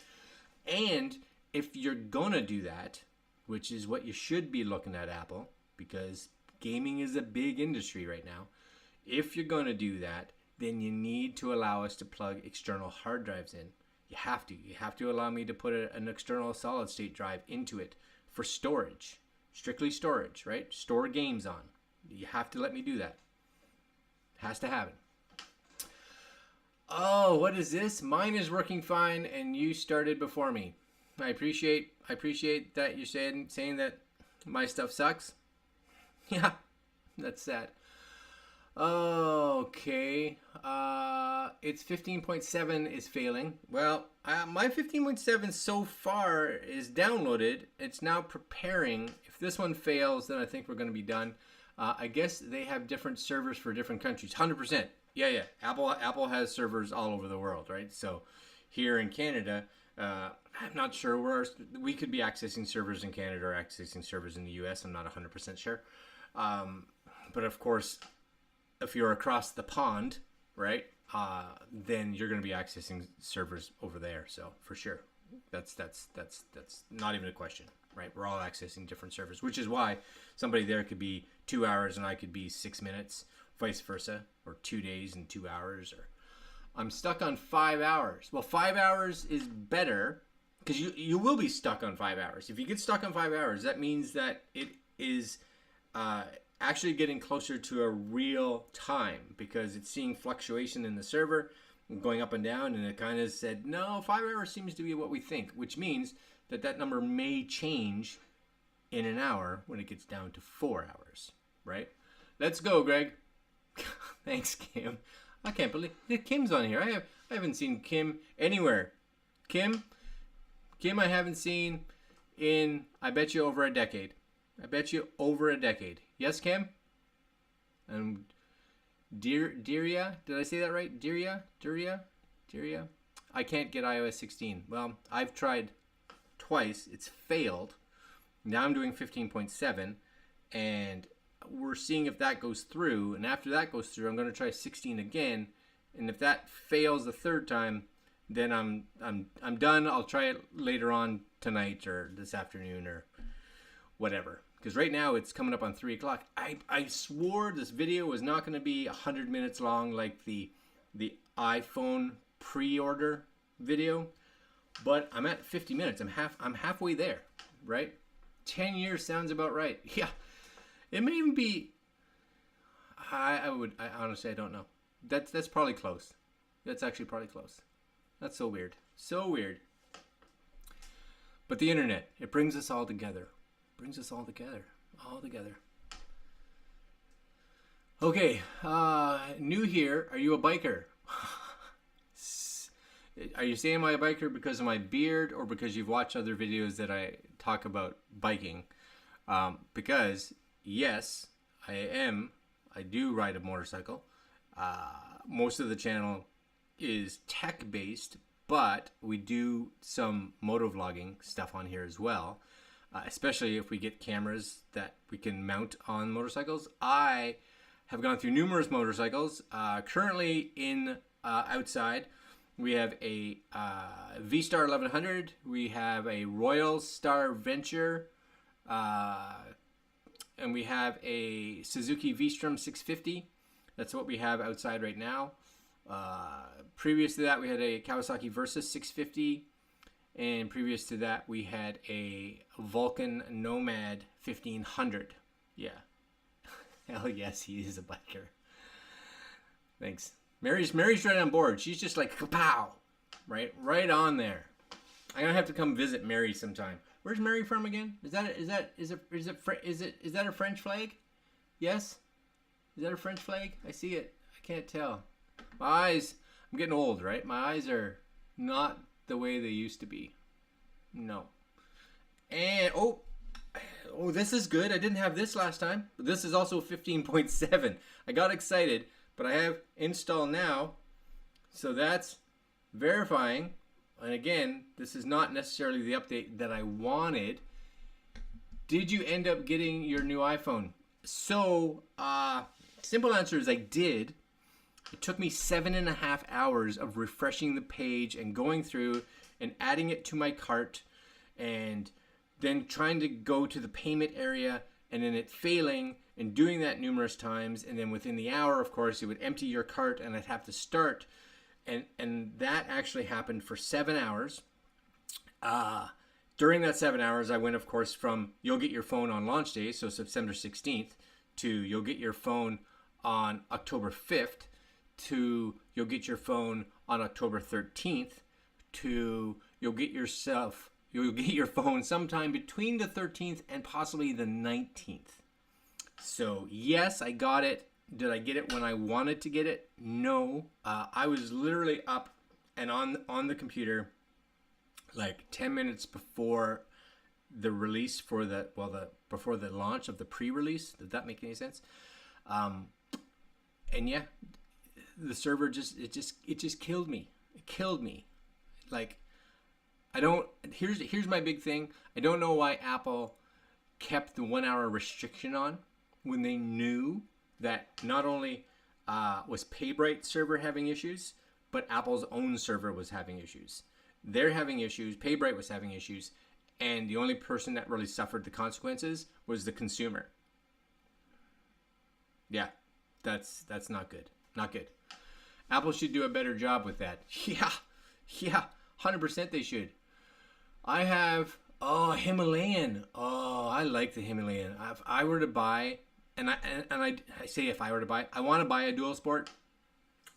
And if you're gonna do that, which is what you should be looking at, Apple, because gaming is a big industry right now. If you're gonna do that, then you need to allow us to plug external hard drives in. You have to allow me to put an external solid state drive into it for storage, strictly storage, right? Store games on. You have to let me do that. Has to happen. Oh, what is this? Mine is working fine, and you started before me. I appreciate that you're saying that my stuff sucks. Yeah, that's sad. Okay, it's 15.7 is failing. Well, my 15.7 so far is downloaded. It's now preparing. If this one fails, then I think we're going to be done. I guess they have different servers for different countries. 100%. Yeah. Apple has servers all over the world, right? So here in Canada, I'm not sure where we could be accessing servers in Canada or accessing servers in the US. I'm not 100% sure. But of course, if you're across the pond, right, then you're going to be accessing servers over there. So for sure, that's not even a question, right? We're all accessing different servers, which is why somebody there could be 2 hours and I could be 6 minutes, vice versa, or 2 days and 2 hours, or I'm stuck on 5 hours. Well, 5 hours is better because you will be stuck on 5 hours. If you get stuck on 5 hours, that means that it is actually getting closer to a real time because it's seeing fluctuation in the server going up and down, and it kind of said, no, 5 hours seems to be what we think, which means that that number may change in an hour when it gets down to 4 hours, right? Let's go, Greg. Thanks, Kim. I can't believe Kim's on here. I haven't seen Kim anywhere. Kim, I haven't seen in, I bet you, over a decade. Yes, Kim? And Diria, did I say that right? Diria? I can't get iOS 16. Well, I've tried twice. It's failed. Now I'm doing 15.7, and we're seeing if that goes through. And after that goes through, I'm going to try 16 again. And if that fails the third time, then I'm done. I'll try it later on tonight or this afternoon or whatever. Because right now it's coming up on 3 o'clock. I swore this video was not going to be 100 minutes long like the iPhone pre-order video, but I'm at 50 minutes. I'm halfway there, right? 10 years sounds about right. Yeah, it may even be. I honestly, I don't know. That's probably close. That's actually probably close. That's so weird. So weird. But the internet, it brings us all together. All together. Okay, new here. Are you a biker? Are you saying I'm a biker because of my beard or because you've watched other videos that I talk about biking? Because yes, I am. I do ride a motorcycle. Most of the channel is tech based, but we do some motovlogging stuff on here as well. Especially if we get cameras that we can mount on motorcycles. I have gone through numerous motorcycles. Currently in outside, we have a V-Star 1100. We have a Royal Star Venture. And we have a Suzuki V-Strom 650. That's what we have outside right now. Previous to that, we had a Kawasaki Versa 650. And previous to that, we had a Vulcan Nomad 1500. Yeah. Hell yes, he is a biker. Thanks. Mary's right on board. She's just like kapow. Right on there. I'm gonna have to come visit Mary sometime. Where's Mary from again? Is that a French flag? Yes? Is that a French flag? I see it. I can't tell. My eyes, I'm getting old, right? My eyes are not the way they used to be. No. And oh, this is good. I didn't have this last time. But this is also 15.7. I got excited, but I have install now. So that's verifying. And again, this is not necessarily the update that I wanted. Did you end up getting your new iPhone? So, simple answer is I did. It took me 7.5 hours of refreshing the page and going through and adding it to my cart and then trying to go to the payment area and then it failing and doing that numerous times. And then within the hour, of course, it would empty your cart and I'd have to start. And that actually happened for 7 hours. During that 7 hours, I went, of course, from you'll get your phone on launch day, so September 16th, to you'll get your phone on October 5th, to you'll get your phone on October 13th, to you'll get your phone sometime between the 13th and possibly the 19th. So yes, I got it. Did I get it when I wanted to get it? No. I was literally up and on the computer like 10 minutes before the release before the launch of the pre-release. Did that make any sense? And yeah, the server just killed me. It killed me. Like, here's my big thing. I don't know why Apple kept the 1 hour restriction on when they knew that not only was PayBright's server having issues, but Apple's own server was having issues. They're having issues. PayBright was having issues, and the only person that really suffered the consequences was the consumer. Yeah, that's not good. Not good. Apple should do a better job with that. Yeah, 100% they should. I have Himalayan. Oh, I like the Himalayan. If I were to buy, and I say if I were to buy, I want to buy a dual sport.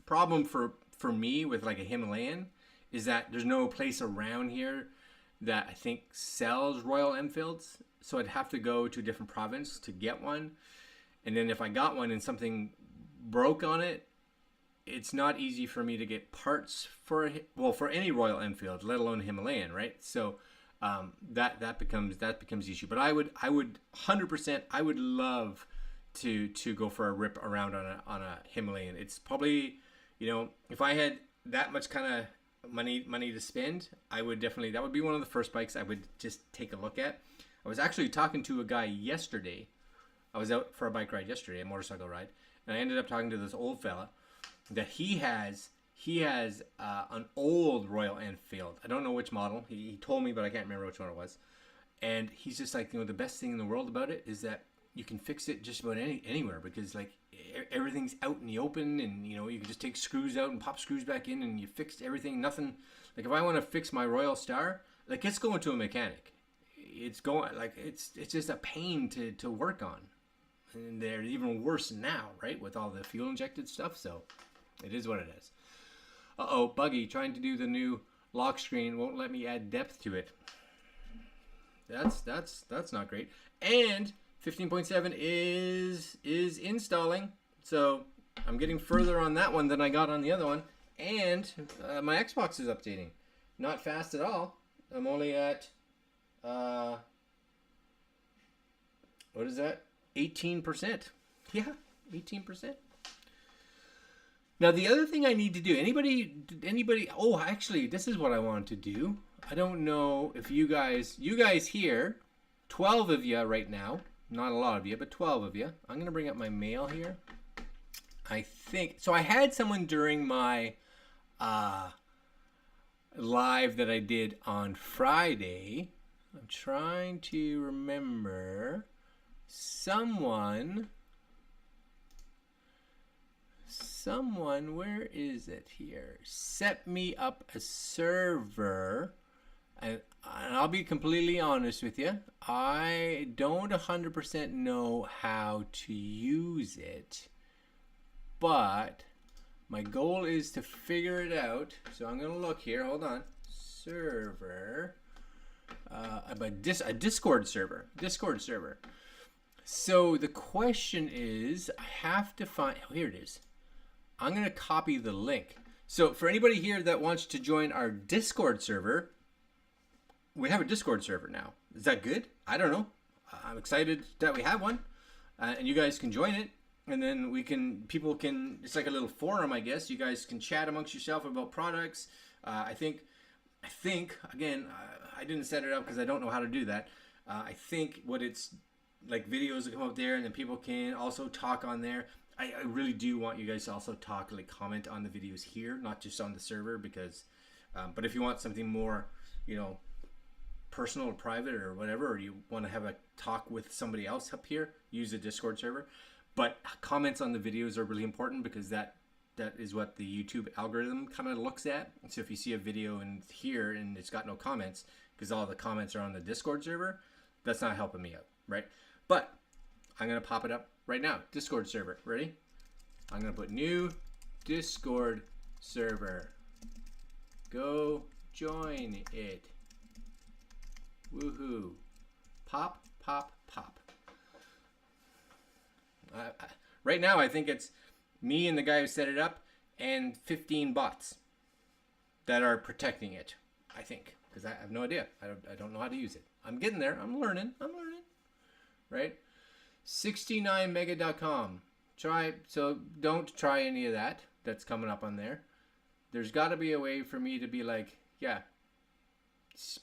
Problem for me with like a Himalayan is that there's no place around here that I think sells Royal Enfields, so I'd have to go to a different province to get one. And then if I got one and something broke on it, it's not easy for me to get parts for any Royal Enfield, let alone Himalayan, right? So that becomes the issue. But I would 100%. I would love to go for a rip around on a Himalayan. It's probably, if I had that much kind of money to spend, I would definitely, that would be one of the first bikes I would just take a look at. I was actually talking to a guy yesterday. I was out for a bike ride yesterday, a motorcycle ride, and I ended up talking to this old fella that he has an old Royal Enfield. I don't know which model. He told me, but I can't remember which one it was. And he's just like, the best thing in the world about it is that you can fix it just about anywhere, because like everything's out in the open, and you can just take screws out and pop screws back in, and you fixed everything. Nothing like if I want to fix my Royal Star, like it's going to a mechanic. It's going like it's just a pain to work on. And they're even worse now, right, with all the fuel injected stuff. So it is what it is. Buggy trying to do the new lock screen won't let me add depth to it. That's not great. And 15.7 is installing, so I'm getting further on that one than I got on the other one. And my Xbox is updating. Not fast at all. I'm only at what is that? 18%. Yeah, 18%. Now the other thing I need to do, anybody, actually, this is what I want to do. I don't know if you guys here, 12 of you right now, not a lot of you, but 12 of you. I'm going to bring up my mail here. I think, so I had someone during my live that I did on Friday. I'm trying to remember. Someone, where is it here? Set me up a server, and I'll be completely honest with you. I don't 100% know how to use it, but my goal is to figure it out. So I'm going to look here. Hold on. Server. A Discord server. So the question is, I have to find, here it is. I'm going to copy the link. So for anybody here that wants to join our Discord server, we have a Discord server now. Is that good? I don't know. I'm excited that we have one, and you guys can join it. And then people can, it's like a little forum, I guess. You guys can chat amongst yourself about products. I think, again, I didn't set it up because I don't know how to do that. I think what it's like, videos will come up there, and then people can also talk on there. I really do want you guys to also talk, like comment on the videos here, not just on the server, because, but if you want something more, personal or private or whatever, or you want to have a talk with somebody else up here, use a Discord server. But comments on the videos are really important, because that is what the YouTube algorithm kind of looks at. So if you see a video in here and it's got no comments because all the comments are on the Discord server, that's not helping me out, right? But I'm going to pop it up right now. Discord server. Ready? I'm going to put new Discord server. Go join it. Woohoo. Pop, pop, pop. Right now, I think it's me and the guy who set it up and 15 bots that are protecting it, I think, because I have no idea. I don't know how to use it. I'm getting there. I'm learning. Right? 69mega.com. So don't try any of that that's coming up on there. There's got to be a way for me to be like, yeah,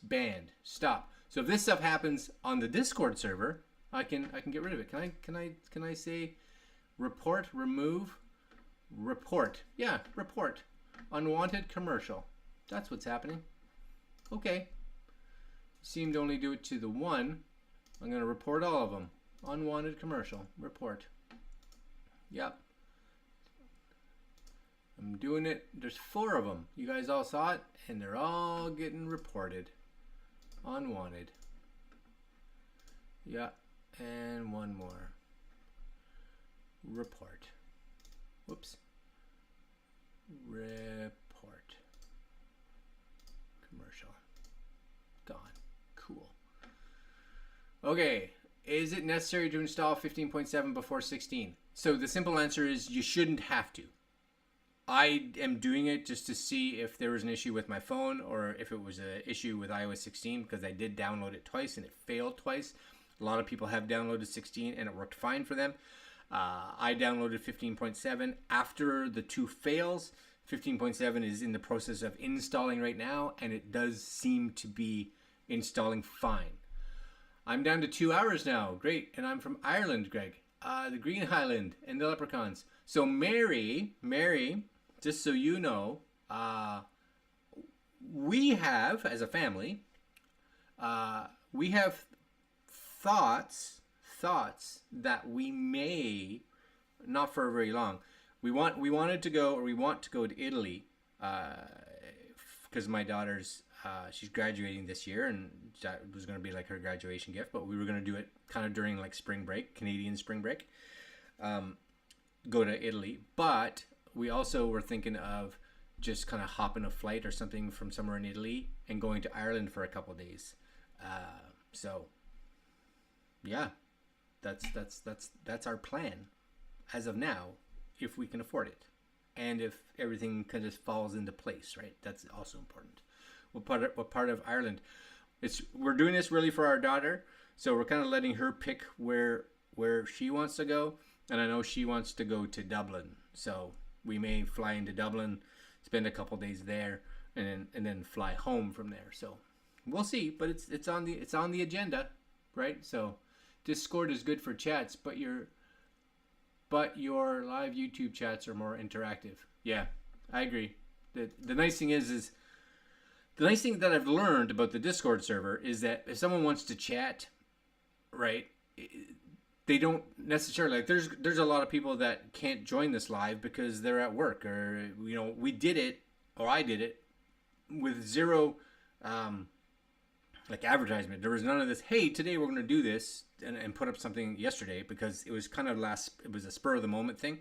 banned, stop. So if this stuff happens on the Discord server, I can get rid of it. Can I say report, remove? Report. Yeah, report. Unwanted commercial. That's what's happening. Okay. Seemed to only do it to the one. I'm going to report all of them. Unwanted commercial. Report. Yep. I'm doing it. There's 4 of them. You guys all saw it, and they're all getting reported. Unwanted. Yeah. And one more. Report. Whoops. Report. Commercial. Gone. Cool. Okay. Is it necessary to install 15.7 before 16? So the simple answer is you shouldn't have to. I am doing it just to see if there was an issue with my phone or if it was an issue with iOS 16, because I did download it twice and it failed twice. A lot of people have downloaded 16 and it worked fine for them. I downloaded 15.7 after the 2 fails. 15.7 is in the process of installing right now, and it does seem to be installing fine. I'm down to 2 hours now. Great. And I'm from Ireland, Greg. The Green Highland and the Leprechauns. So Mary, just so you know, we have, as a family, we have thoughts that we may, not for very long, we want to go to Italy, because my daughter's, she's graduating this year, and that was going to be like her graduation gift, but we were going to do it kind of during like spring break, Canadian spring break, go to Italy. But we also were thinking of just kind of hopping a flight or something from somewhere in Italy and going to Ireland for a couple of days. So yeah, that's our plan as of now, if we can afford it, and if everything kind of falls into place, right? That's also important. What part of Ireland? We're doing this really for our daughter, so we're kind of letting her pick where she wants to go, and I know she wants to go to Dublin, so we may fly into Dublin, spend a couple days there, and then fly home from there. So we'll see, but it's on the agenda, right? So Discord is good for chats, but your live YouTube chats are more interactive. Yeah, I agree. The nice thing is the nice thing that I've learned about the Discord server is that if someone wants to chat, right, they don't necessarily, like, there's a lot of people that can't join this live because they're at work, or we did it, or I did it with zero like advertisement. There was none of this, hey, today we're going to do this, and put up something yesterday, because it was kind of it was a spur of the moment thing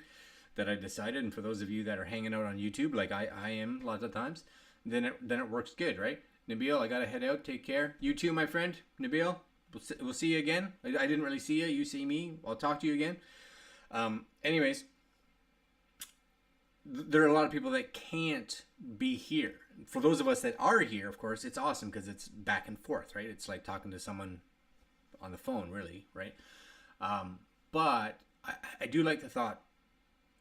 that I decided. And for those of you that are hanging out on YouTube, like I am lots of times, then it works good, right? Nabil, I got to head out. Take care. You too, my friend. Nabil, we'll see you again. I didn't really see you. You see me. I'll talk to you again. Anyways, there are a lot of people that can't be here. For those of us that are here, of course, it's awesome because it's back and forth, right? It's like talking to someone on the phone, really, right? But I do like the thought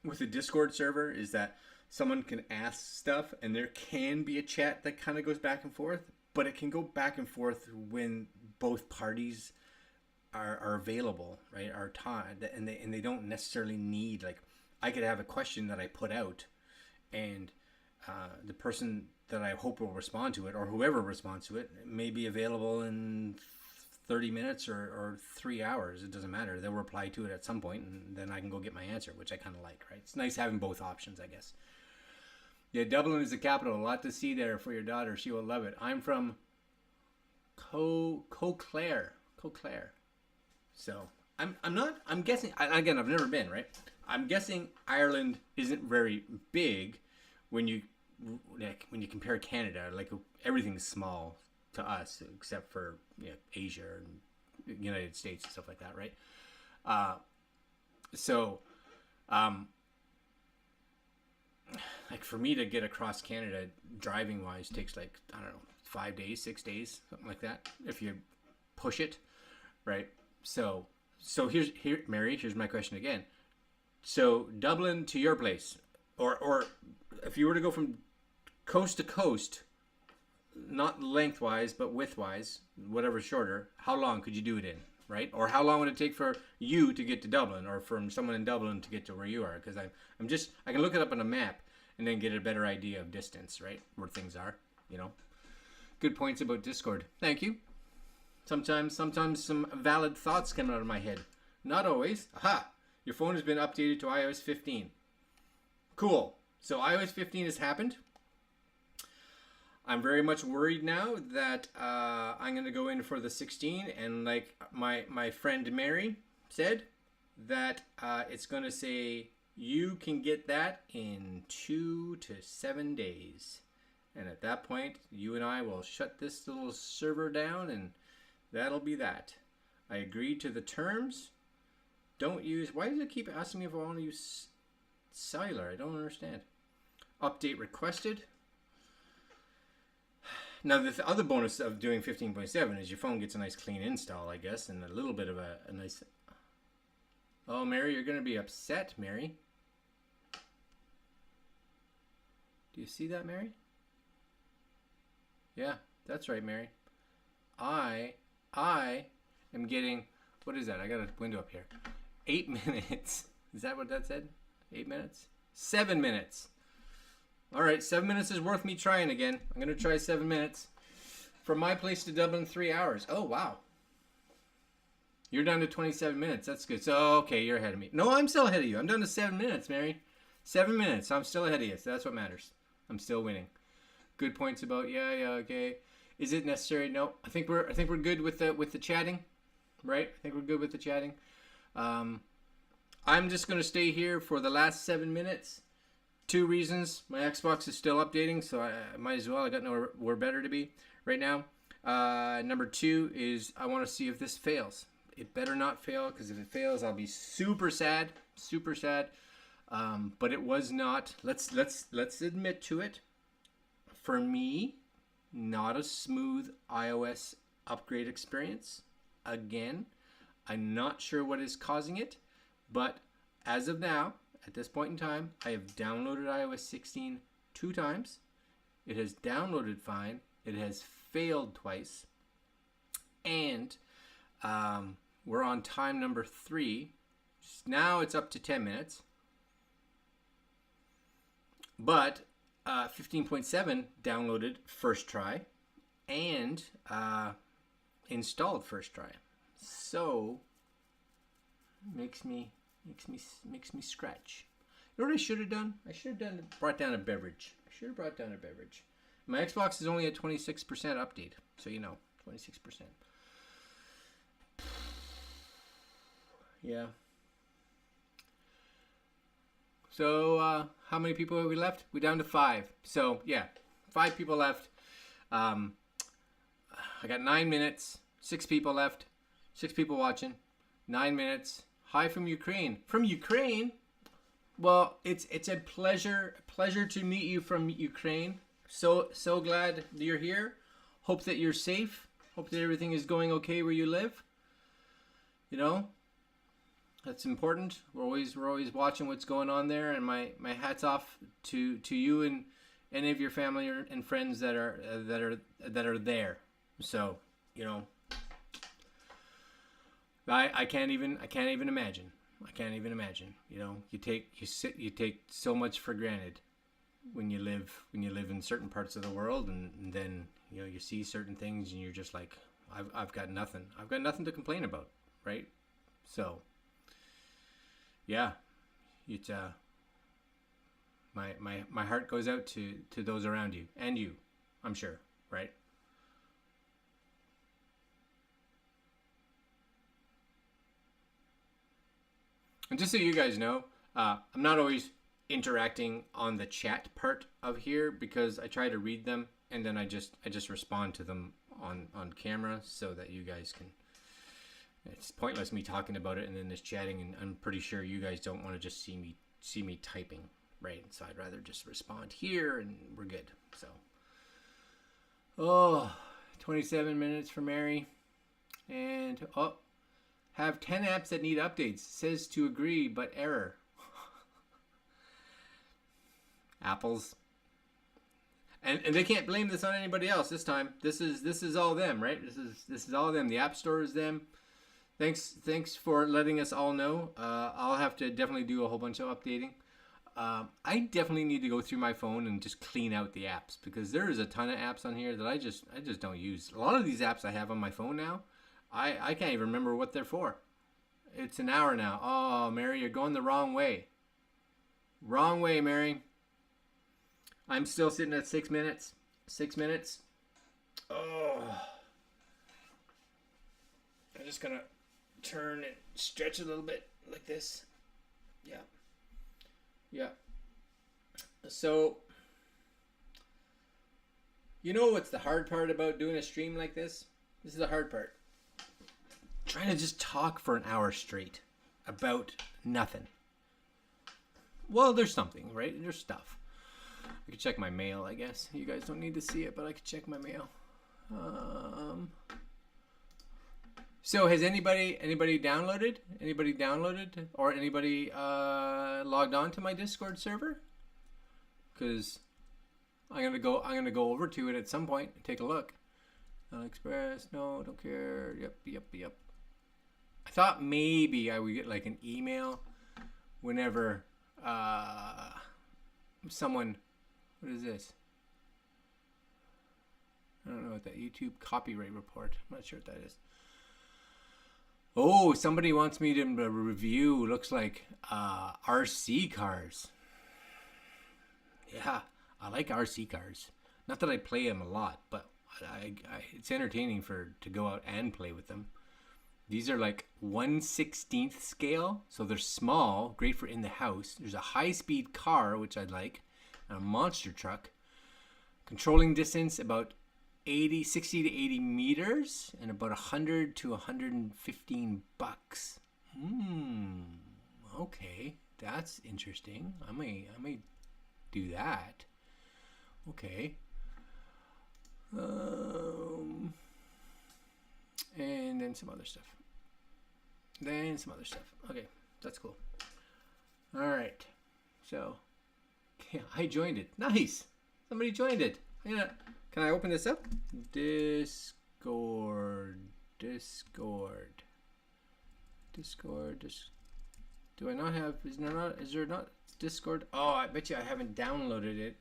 with the Discord server is that someone can ask stuff, and there can be a chat that kind of goes back and forth, but it can go back and forth when both parties are available, right? Are time, and they don't necessarily need, like, I could have a question that I put out, and the person that I hope will respond to it, or whoever responds to it, may be available in 30 minutes or 3 hours. It doesn't matter. They'll reply to it at some point, and then I can go get my answer, which I kind of like, right? It's nice having both options, I guess. Yeah, Dublin is the capital. A lot to see there for your daughter. She will love it. I'm from Coclair. So I'm guessing, again, I've never been, right? I'm guessing Ireland isn't very big when you compare Canada. Like, everything's small to us except for Asia and United States and stuff like that, right? Like, for me to get across Canada driving wise takes, like, I don't know, 5 days, 6 days, something like that, if you push it, right? So Mary, here's my question again. So Dublin to your place, or if you were to go from coast to coast, not lengthwise but widthwise, whatever shorter, how long could you do it in? right? Or how long would it take for you to get to Dublin, or from someone in Dublin to get to where you are? Because I can look it up on a map and then get a better idea of distance, right? Where things are, Good points about Discord. Thank you. Sometimes some valid thoughts come out of my head. Not always. Aha! Your phone has been updated to iOS 15. Cool. So iOS 15 has happened. I'm very much worried now that I'm going to go in for the 16, and like my friend Mary said, that it's going to say you can get that in 2 to 7 days. And at that point, you and I will shut this little server down, and that'll be that. I agreed to the terms. Don't use... Why does it keep asking me if I want to use cellular? I don't understand. Update requested. Now, the other bonus of doing 15.7 is your phone gets a nice clean install, I guess, and a little bit of a nice... Oh, Mary, you're going to be upset, Mary. Do you see that, Mary? Yeah, that's right, Mary. I am getting... What is that? I got a window up here. 8 minutes. Is that what that said? 8 minutes? 7 minutes. All right, 7 minutes is worth me trying again. I'm going to try 7 minutes. From my place to Dublin, 3 hours. Oh, wow. You're down to 27 minutes. That's good. So, okay, you're ahead of me. No, I'm still ahead of you. I'm down to 7 minutes, Mary. 7 minutes. I'm still ahead of you. So that's what matters. I'm still winning. Good points about yeah, okay. Is it necessary? No. I think we're good with the chatting, right? I think we're good with the chatting. I'm just going to stay here for the last 7 minutes. 2 reasons. My Xbox is still updating, so I might as well. I got nowhere better to be right now. Number 2 is I want to see if this fails. It better not fail, because if it fails, I'll be super sad. Super sad. But it was not. Let's admit to it. For me, not a smooth iOS upgrade experience. Again, I'm not sure what is causing it, but as of now, at this point in time, I have downloaded iOS 16 2 times. It has downloaded fine. It has failed twice. And we're on time number 3. Now it's up to 10 minutes. But 15.7 downloaded first try and installed first try. So makes me scratch. You know what I should have done? I should have brought down a beverage. My Xbox is only at 26% update, so 26%. Yeah. So, how many people have we left? We're down to 5. So, yeah, 5 people left. I got 9 minutes. 6 people left. 6 people watching. 9 minutes. Hi from Ukraine. From Ukraine? Well, it's a pleasure to meet you from Ukraine. So glad you're here. Hope that you're safe. Hope that everything is going okay where you live. That's important. We're always watching what's going on there, and my hats off to you and any of your family and friends that are there. So, I can't even imagine. You take so much for granted when you live in certain parts of the world, and then you see certain things and you're just like, I've got nothing to complain about, right? So yeah, it's my heart goes out to those around you and you, I'm sure, right? And just so you guys know, I'm not always interacting on the chat part of here, because I try to read them and then I just respond to them on camera, so that you guys can. It's pointless me talking about it and then just chatting, and I'm pretty sure you guys don't want to just see me typing, right? So I'd rather just respond here and we're good. So 27 minutes for Mary, and have 10 apps that need updates. Says to agree, but error. Apple's. And they can't blame this on anybody else this time. This is all them, right? This is all them. The App Store is them. Thanks for letting us all know. I'll have to definitely do a whole bunch of updating. I definitely need to go through my phone and just clean out the apps, because there is a ton of apps on here that I just don't use. A lot of these apps I have on my phone now, I can't even remember what they're for. It's an hour now. Oh, Mary, you're going the wrong way. Wrong way, Mary. I'm still sitting at 6 minutes. 6 minutes. Oh. I'm just gonna turn and stretch a little bit like this. Yeah. Yeah. So, you know what's the hard part about doing a stream like this? This is the hard part. Trying to just talk for an hour straight about nothing. Well, there's something, right? There's stuff. I could check my mail, I guess. You guys don't need to see it, but I could check my mail. So has anybody downloaded? Anybody downloaded or anybody logged on to my Discord server? Because I'm gonna go over to it at some point and take a look. Express, no, don't care. Yep. I thought maybe I would get like an email whenever someone. What is this? I don't know what that YouTube copyright report. I'm not sure what that is. Oh, somebody wants me to review, looks like, RC cars. Yeah, I like RC cars. Not that I play them a lot, but it's entertaining to go out and play with them. These are like 1/16 scale, so they're small, great for in the house. There's a high-speed car, which I'd like, and a monster truck. Controlling distance about 60 to 80 meters, and about 100 to 115 bucks. Okay, that's interesting. I may do that. Okay. And then some other stuff. Okay, that's cool. All right. So, okay, I joined it. Nice. Somebody joined it. Can I open this up? Discord. Do I not have? Is there not Discord? Oh, I bet you I haven't downloaded it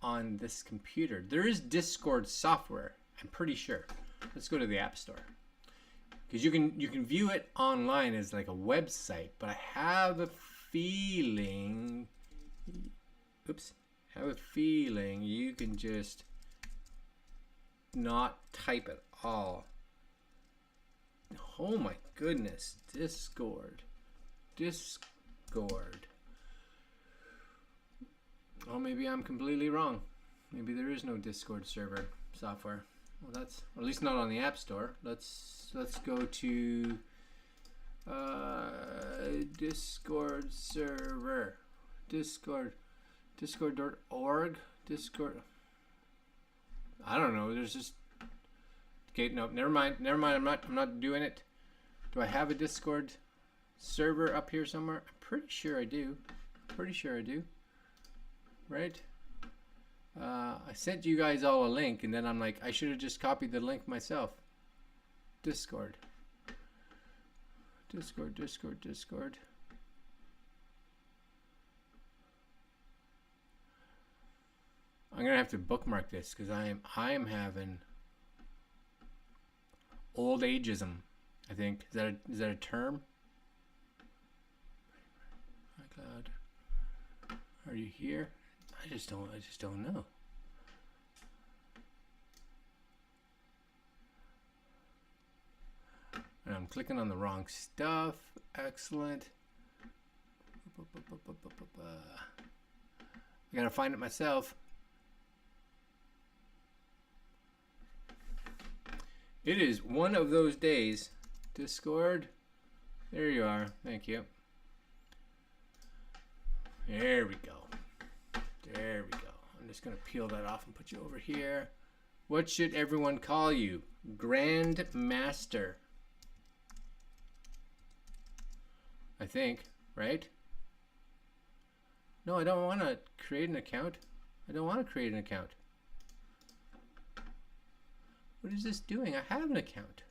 on this computer. There is Discord software. I'm pretty sure. Let's go to the App Store, because you can view it online as like a website. But I have a feeling. Oops. I have a feeling you can just not type at all. Oh my goodness. Discord. Oh, maybe I'm completely wrong. Maybe there is no Discord server software. Well, that's at least not on the App Store. Let's go to Discord server. Discord.org. Discord. I don't know. There's just. Okay, no, never mind. I'm not doing it. Do I have a Discord server up here somewhere? I'm pretty sure I do. Right? I sent you guys all a link, and then I'm like, I should have just copied the link myself. Discord. I'm gonna have to bookmark this because I am having old ageism. I think is that a term? iCloud. Are you here? I just don't know. And I'm clicking on the wrong stuff. Excellent. I gotta find it myself. It is one of those days. Discord. There you are. Thank you. There we go. I'm just going to peel that off and put you over here. What should everyone call you? Grandmaster. I think, right? No, I don't want to create an account. What is this doing? I have an account.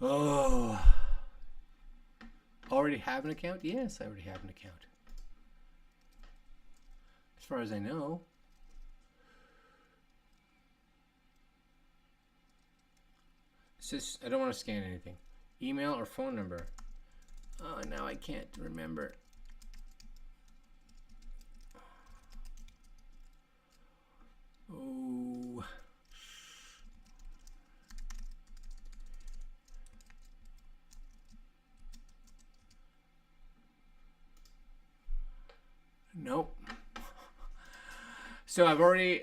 Oh. Already have an account? Yes, I already have an account. As far as I know. It says, I don't want to scan anything. Email or phone number. Oh, now I can't remember. Oh. Nope. So I've already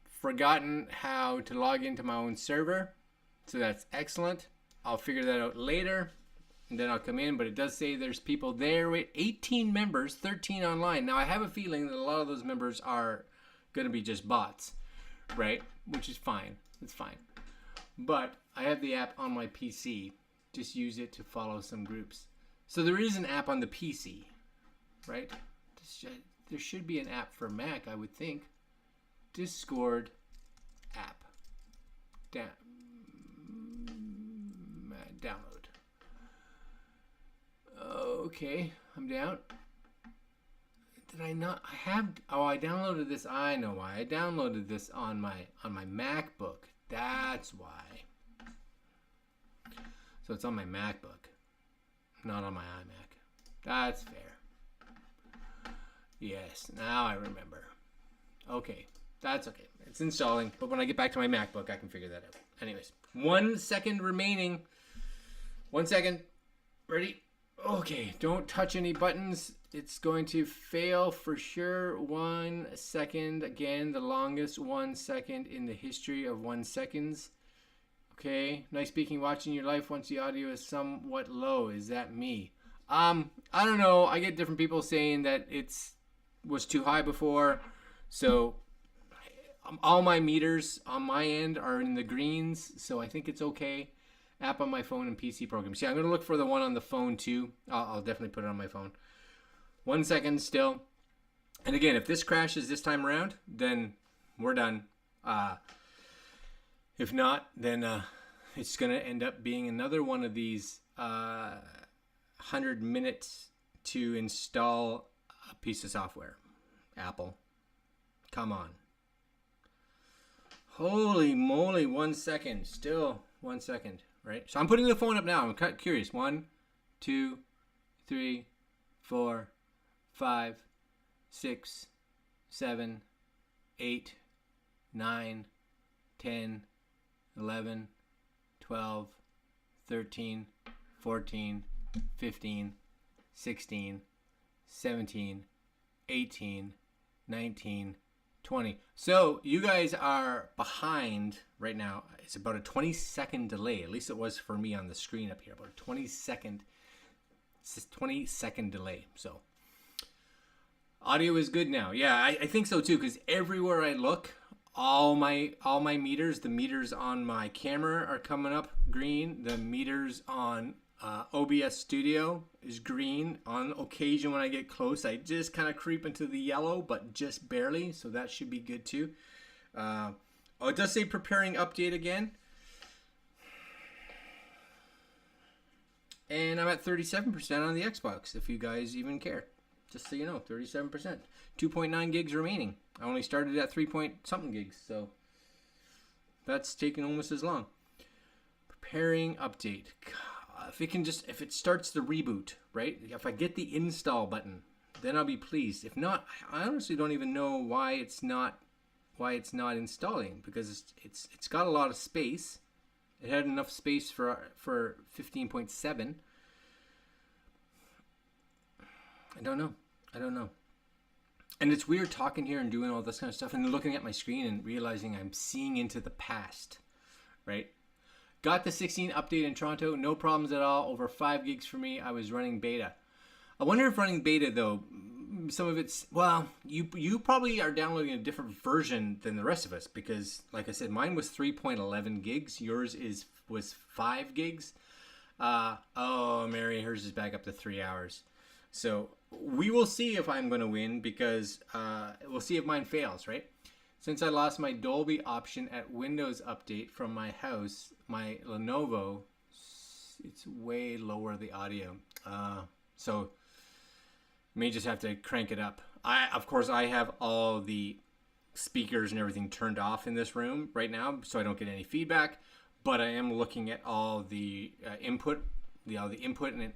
forgotten how to log into my own server. So that's excellent. I'll figure that out later. And then I'll come in. But it does say there's people there. Wait, 18 members, 13 online. Now I have a feeling that a lot of those members are going to be just bots. Right? Which is fine. It's fine. But I have the app on my PC. Just use it to follow some groups. So there is an app on the PC. Right? There should be an app for Mac, I would think. Discord app. Download. Okay, I'm down. Did I not? I have. Oh, I downloaded this. I know why. I downloaded this on my MacBook. That's why. So it's on my MacBook, not on my iMac. That's fair. Yes, now I remember. Okay, that's okay. It's installing, but when I get back to my MacBook, I can figure that out. Anyways, 1 second remaining. 1 second. Ready? Okay, don't touch any buttons. It's going to fail for sure. 1 second. Again, the longest 1 second in the history of 1 seconds. Okay, nice speaking, watching your life once the audio is somewhat low. Is that me? I don't know. I get different people saying that was too high before. So all my meters on my end are in the greens. So I think it's okay. App on my phone and PC programs. Yeah, I'm going to look for the one on the phone too. I'll definitely put it on my phone. 1 second still. And again, if this crashes this time around, then we're done. If not, then it's going to end up being another one of these 100 minutes to install a piece of software. Apple. Come on. Holy moly, 1 second. Still 1 second, right? So I'm putting the phone up now. I'm kind of curious. 1, 2, 3, 4, 5, 6, 7, 8, 9, 10, 11, 12, 13, 14, 15, 16, 17, 18, 19, 20. So you guys are behind right now. It's about a 20-second delay. At least it was for me on the screen up here. About a 20-second delay. So audio is good now. Yeah, I think so too, because everywhere I look, all my meters, the meters on my camera are coming up green. The meters on OBS Studio is green. On occasion when I get close, I just kind of creep into the yellow, but just barely. So that should be good too. It does say preparing update again. And I'm at 37% on the Xbox, if you guys even care. Just so you know, 37%. 2.9 gigs remaining. I only started at 3-point-something gigs, so that's taking almost as long. Preparing update. If it starts the reboot, right? If I get the install button, then I'll be pleased. If not, I honestly don't even know why it's not installing, because it's got a lot of space. It had enough space for 15.7. I don't know. And it's weird talking here and doing all this kind of stuff and looking at my screen and realizing I'm seeing into the past, right? Got the 16 update in Toronto. No problems at all. Over 5 gigs for me. I was running beta. I wonder if running beta, though, some of it's... Well, you probably are downloading a different version than the rest of us because, like I said, mine was 3.11 gigs. Yours was 5 gigs. Mary, hers is back up to 3 hours. So we will see if I'm going to win because we'll see if mine fails, right? Since I lost my Dolby option at Windows Update from my house, my Lenovo, it's way lower the audio. So may just have to crank it up. Of course, I have all the speakers and everything turned off in this room right now, so I don't get any feedback. But I am looking at all the input, all the input and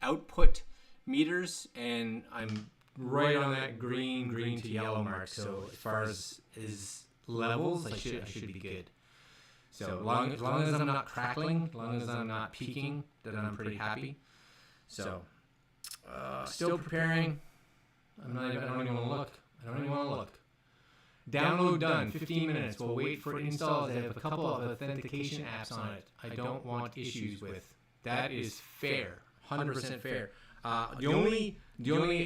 output meters, and I'm right on that green to yellow mark. So as far as levels, I should be good. So as long as I'm not crackling, as long as I'm not peaking, then I'm pretty happy. So still preparing. I don't even want to look. Download done. 15 minutes. We'll wait for it installs. I have a couple of authentication apps on it. I don't want issues with. That is fair. 100% fair. The only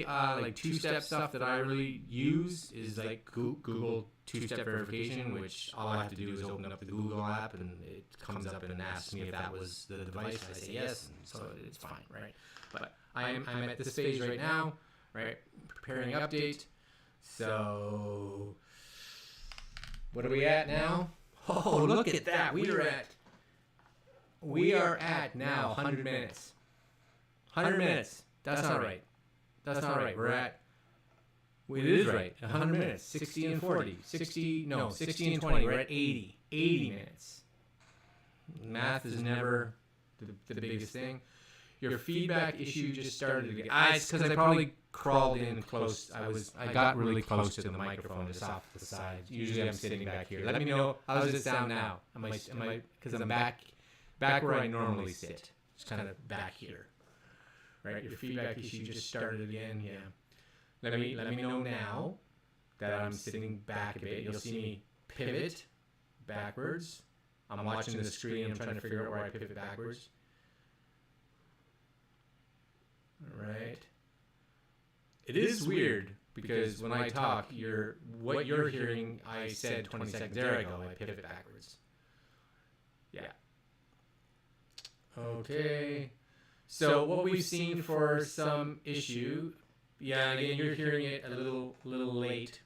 like two-step stuff that I really use is like Google two-step verification, which all I have to do is open up the Google app and it comes up and asks me if that was the device. I say yes, and so it's fine, right? But I'm at this phase right now, right? Preparing update. So what are we at now? Oh, look at that! We are at now 100 minutes. 100 minutes. That's not right. That's not right. We're at. It is right. 100 minutes. 60 and 40. 60 and 20. We're at 80. 80 minutes. Math is never the biggest thing. Your feedback issue just started again. It's because I probably crawled in close. I got really close to the microphone, just off the side. Usually I'm sitting back here. Let me know, how does it sound now? Am I because I'm back where I normally sit. Just kind of back here. Right? Your feedback issue just started again. Yeah. Let me know now that I'm sitting back a bit. You'll see me pivot backwards. I'm watching the screen. I'm trying to figure out where I pivot backwards. All right. It is weird because when I talk, what you're hearing, I said 20 seconds there ago, I pivot backwards. Yeah. Okay. So what we've seen for some issue, yeah, again, you're hearing it a little late.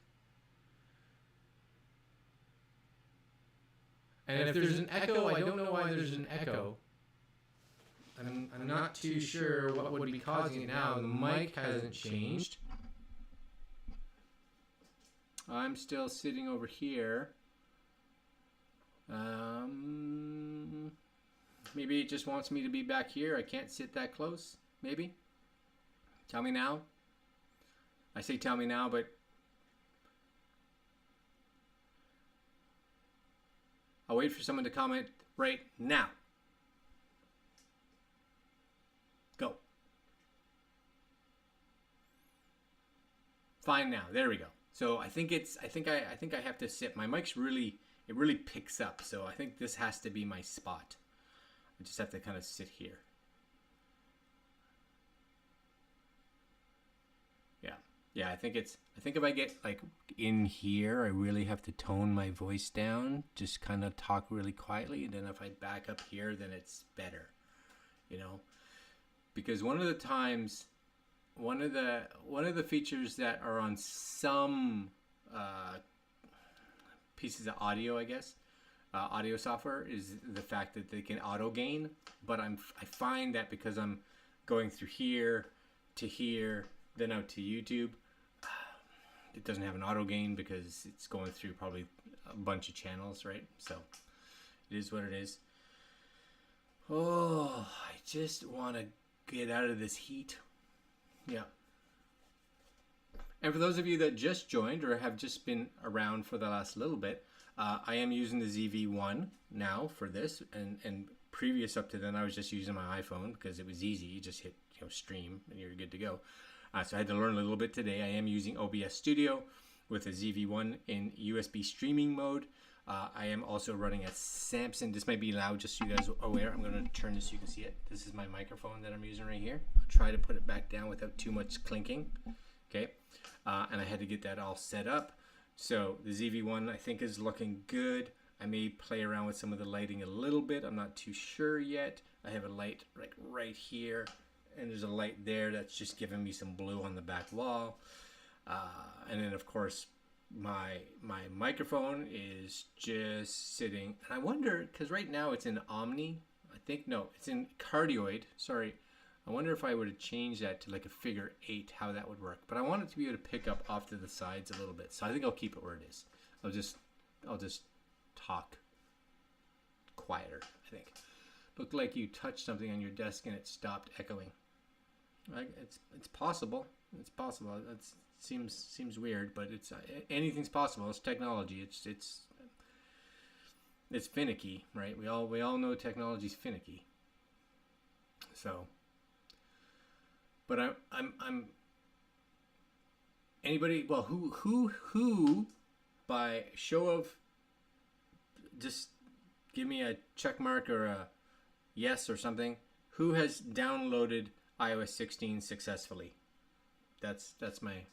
And if there's an echo, I don't know why there's an echo. I'm not too sure what would be causing it now. The mic hasn't changed. I'm still sitting over here. Maybe it just wants me to be back here. I can't sit that close. Maybe. Tell me now. I say tell me now, but I'll wait for someone to comment right now. Go. Fine now. There we go. So I think I have to sit. My mic's really picks up. So I think this has to be my spot. I just have to kind of sit here. Yeah, I think if I get like in here, I really have to tone my voice down, just kind of talk really quietly. And then if I back up here, then it's better, because one of the features that are on some pieces of audio, I guess, audio software, is the fact that they can auto gain. But I find that because I'm going through here to here, then out to YouTube, it doesn't have an auto gain because it's going through probably a bunch of channels, right? So it is what it is. Oh, I just want to get out of this heat. Yeah. And for those of you that just joined or have just been around for the last little bit, I am using the ZV-1 now for this, and previous up to then I was just using my iPhone because it was easy. You just hit stream and you're good to go. So I had to learn a little bit today. I am using OBS Studio with a ZV-1 in USB streaming mode. I am also running a Samsung. This might be loud, just so you guys are aware. I'm going to turn this so you can see it. This is my microphone that I'm using right here. I'll try to put it back down without too much clinking. Okay, and I had to get that all set up. So the ZV-1 I think is looking good. I may play around with some of the lighting a little bit. I'm not too sure yet. I have a light like right here, and there's a light there that's just giving me some blue on the back wall. And then of course My microphone is just sitting, and I wonder, because right now it's in Omni. I think no, it's in cardioid. Sorry. I wonder if I would have changed that to like a figure 8, how that would work. But I want it to be able to pick up off to the sides a little bit. So I think I'll keep it where it is. I'll just talk quieter, I think. Looked like you touched something on your desk and it stopped echoing. It's possible. It's possible. That seems weird, but it's anything's possible. It's technology. It's finicky, right? We all know technology's finicky. So, but I'm anybody. Well, who by show of, just give me a check mark or a yes or something. Who has downloaded iOS 16 successfully? That's my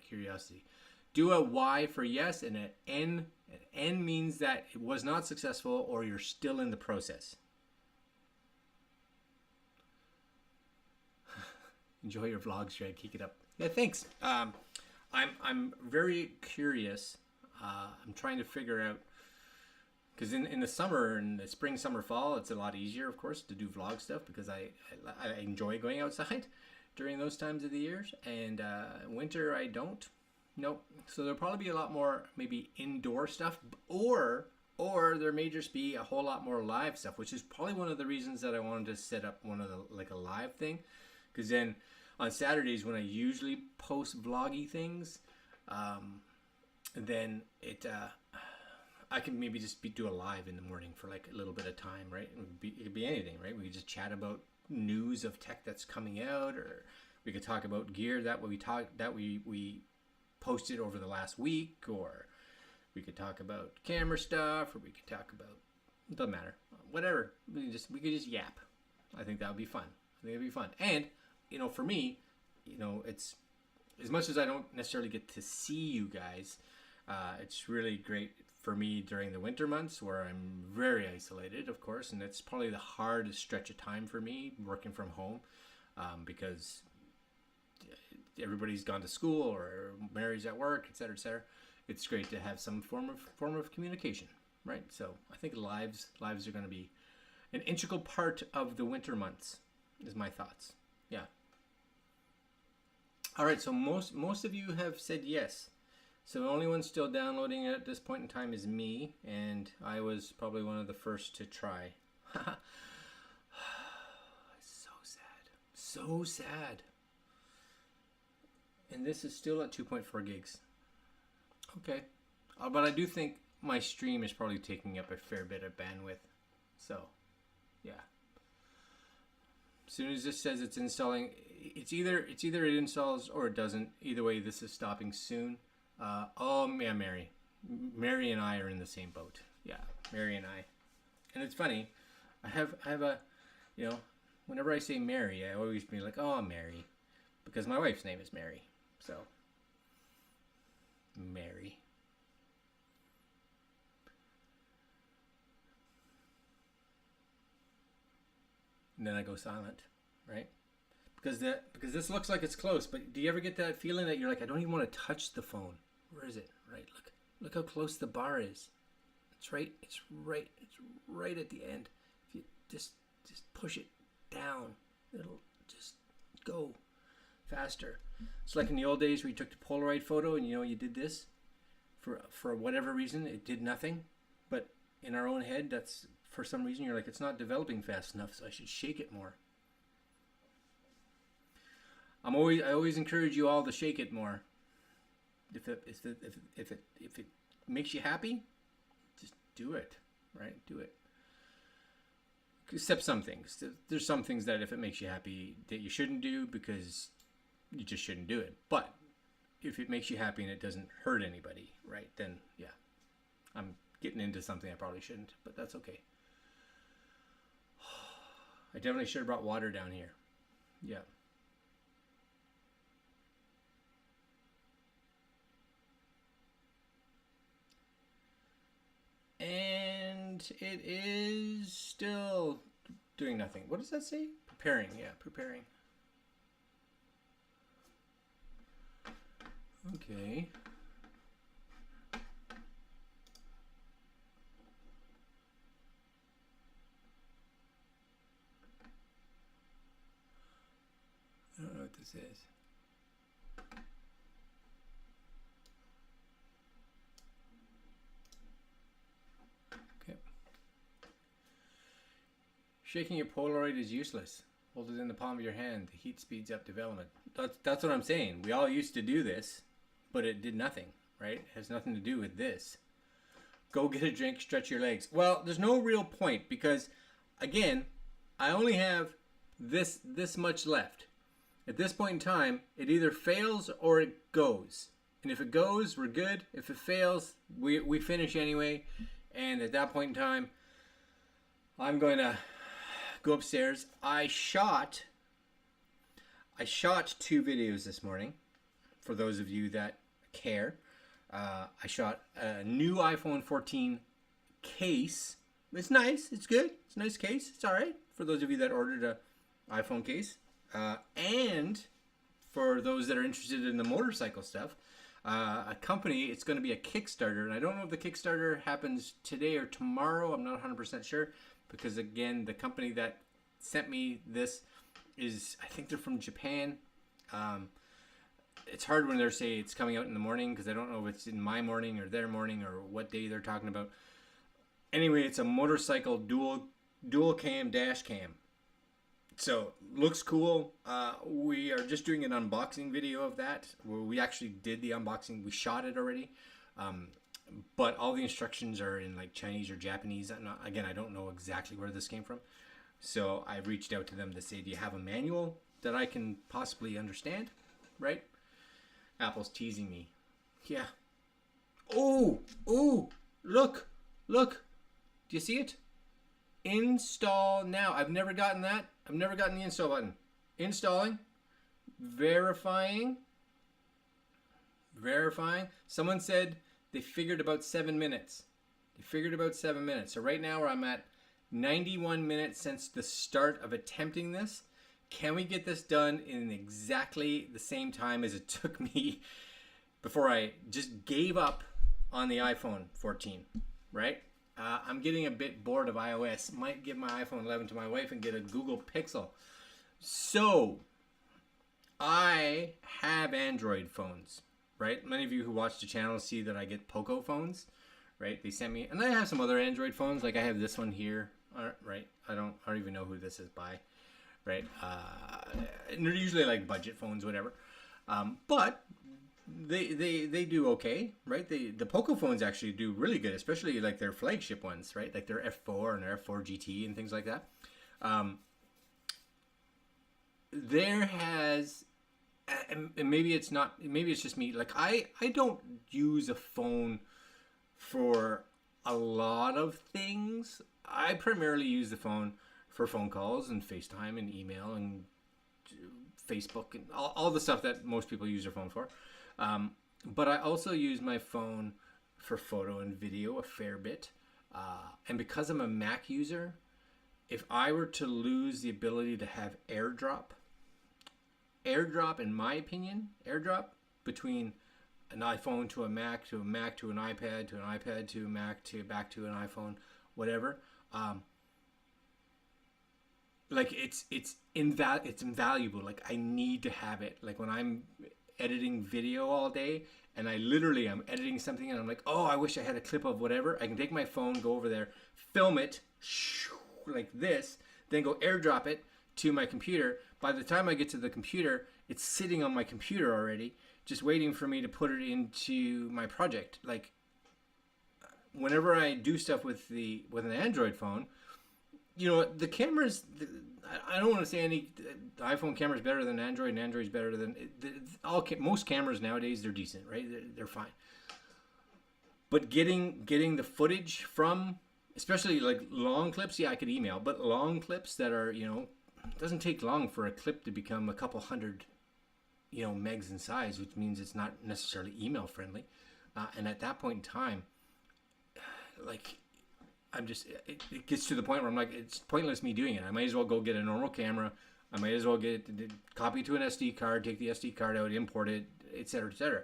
curiosity. Do a Y for yes and an N. An N means that it was not successful or you're still in the process. Enjoy your vlogs, Greg. Keep it up. Yeah, thanks. I'm very curious. I'm trying to figure out, because in the summer, in the spring, summer, fall, it's a lot easier, of course, to do vlog stuff because I enjoy going outside during those times of the years. And winter, I don't. Nope. So there'll probably be a lot more maybe indoor stuff, or there may just be a whole lot more live stuff, which is probably one of the reasons that I wanted to set up one of the like a live thing, because then on Saturdays when I usually post vloggy things, then I can maybe just do a live in the morning for like a little bit of time, right? It could be anything, right? We could just chat about news of tech that's coming out, or we could talk about gear that we posted over the last week, or we could talk about camera stuff, or we could talk about, it doesn't matter, whatever. We could just yap. I think that would be fun. I think it'd be fun. And for me, it's, as much as I don't necessarily get to see you guys, it's really great for me during the winter months where I'm very isolated, of course, and it's probably the hardest stretch of time for me working from home, because everybody's gone to school or Mary's at work, etc., etc. It's great to have some form of communication, right? So I think lives are going to be an integral part of the winter months, is my thoughts. Yeah. All right. So most of you have said yes. So the only one still downloading it at this point in time is me, and I was probably one of the first to try. It's so sad. So sad. And this is still at 2.4 gigs. Okay. But I do think my stream is probably taking up a fair bit of bandwidth. So, yeah. As soon as this says it's installing, it's either it installs or it doesn't. Either way, this is stopping soon. Oh, yeah, Mary. Mary and I are in the same boat. Yeah, Mary and I. And it's funny. I have a, whenever I say Mary, I always be like, oh, Mary. Because my wife's name is Mary. So, Mary. And then I go silent, right? Because this looks like it's close, but do you ever get that feeling that you're like, I don't even want to touch the phone? Where is it? Right? Look how close the bar is. It's right at the end. If you just push it down, it'll just go faster. It's like in the old days where you took the Polaroid photo and you did this for whatever reason, it did nothing. But in our own head, that's for some reason you're like, it's not developing fast enough, so I should shake it more. I always encourage you all to shake it more. If it makes you happy, just do it, right? Do it. Except some things. There's some things that if it makes you happy that you shouldn't do, because you just shouldn't do it. But if it makes you happy and it doesn't hurt anybody, right? Then yeah, I'm getting into something I probably shouldn't, but that's okay. I definitely should have brought water down here. Yeah. And it is still doing nothing. What does that say? Preparing. Yeah, preparing. Okay.
what this is. Okay. Shaking your Polaroid is useless. Hold it in the palm of your hand. The heat speeds up development. That's what I'm saying. We all used to do this, but it did nothing, right? It has nothing to do with this. Go get a drink, stretch your legs. Well, there's no real point because, again, I only have this much left. At this point in time, it either fails or it goes. And if it goes, we're good. If it fails, we finish anyway. And at that point in time, I'm going to go upstairs. I shot 2 videos this morning. For those of you that care, I shot a new iPhone 14 case. It's nice. It's good. It's a nice case. It's all right. For those of you that ordered a iPhone case, and for those that are interested in the motorcycle stuff, a company. It's going to be a Kickstarter, and I don't know if the Kickstarter happens today or tomorrow. I'm not 100% sure. Because again, the company that sent me this is, I think they're from Japan. It's hard when they say it's coming out in the morning because I don't know if it's in my morning or their morning or what day they're talking about. Anyway, it's a motorcycle dual cam dash cam. So looks cool. We are just doing an unboxing video of that where we actually did the unboxing. We shot it already. But all the instructions are in like Chinese or Japanese. Again, I don't know exactly where this came from. So I reached out to them to say, do you have a manual that I can possibly understand? Right? Apple's teasing me. Yeah. Oh, look. Do you see it? Install now. I've never gotten that. I've never gotten the install button. Installing. Verifying. Someone said they figured about 7 minutes. So right now I'm at 91 minutes since the start of attempting this. Can we get this done in exactly the same time as it took me before I just gave up on the iPhone 14, right? I'm getting a bit bored of iOS. Might give my iPhone 11 to my wife and get a Google Pixel. So I have Android phones. Right? Many of you who watch the channel see that I get Poco phones, right? They sent me, and I have some other Android phones. Like I have this one here, right? I don't even know who this is by, right? And they're usually like budget phones, whatever. But they do okay, right? The Poco phones actually do really good, especially like their flagship ones, right? Like their F4 and their F4 GT and things like that. There has. And maybe it's not, maybe it's just me. Like I don't use a phone for a lot of things. I primarily use the phone for phone calls and FaceTime and email and Facebook and all the stuff that most people use their phone for. But I also use my phone for photo and video a fair bit. And because I'm a Mac user, if I were to lose the ability to have AirDrop, in my opinion, AirDrop between an iPhone to a Mac to an iPad to an iPad to a Mac to back to an iPhone, whatever. Like it's invaluable. Like I need to have it. Like when I'm editing video all day and I'm editing something and I'm like, oh, I wish I had a clip of whatever. I can take my phone, go over there, film it like this, then go AirDrop it to my computer. By the time I get to the computer, it's sitting on my computer already, just waiting for me to put it into my project. Like whenever I do stuff with an Android phone, you know, the cameras, I don't want to say the iPhone camera is better than Android and Android's better than most cameras nowadays. They're decent, right? They're fine. But getting the footage from, especially like long clips, yeah, I could email, but long clips that are, you know, it doesn't take long for a clip to become a couple hundred, you know, megs in size, which means it's not necessarily email friendly. And at that point in time, like, I'm just, it gets to the point where I'm like, it's pointless me doing it. I might as well go get a normal camera. I might as well copy it to an SD card, take the SD card out, import it, etc., etc.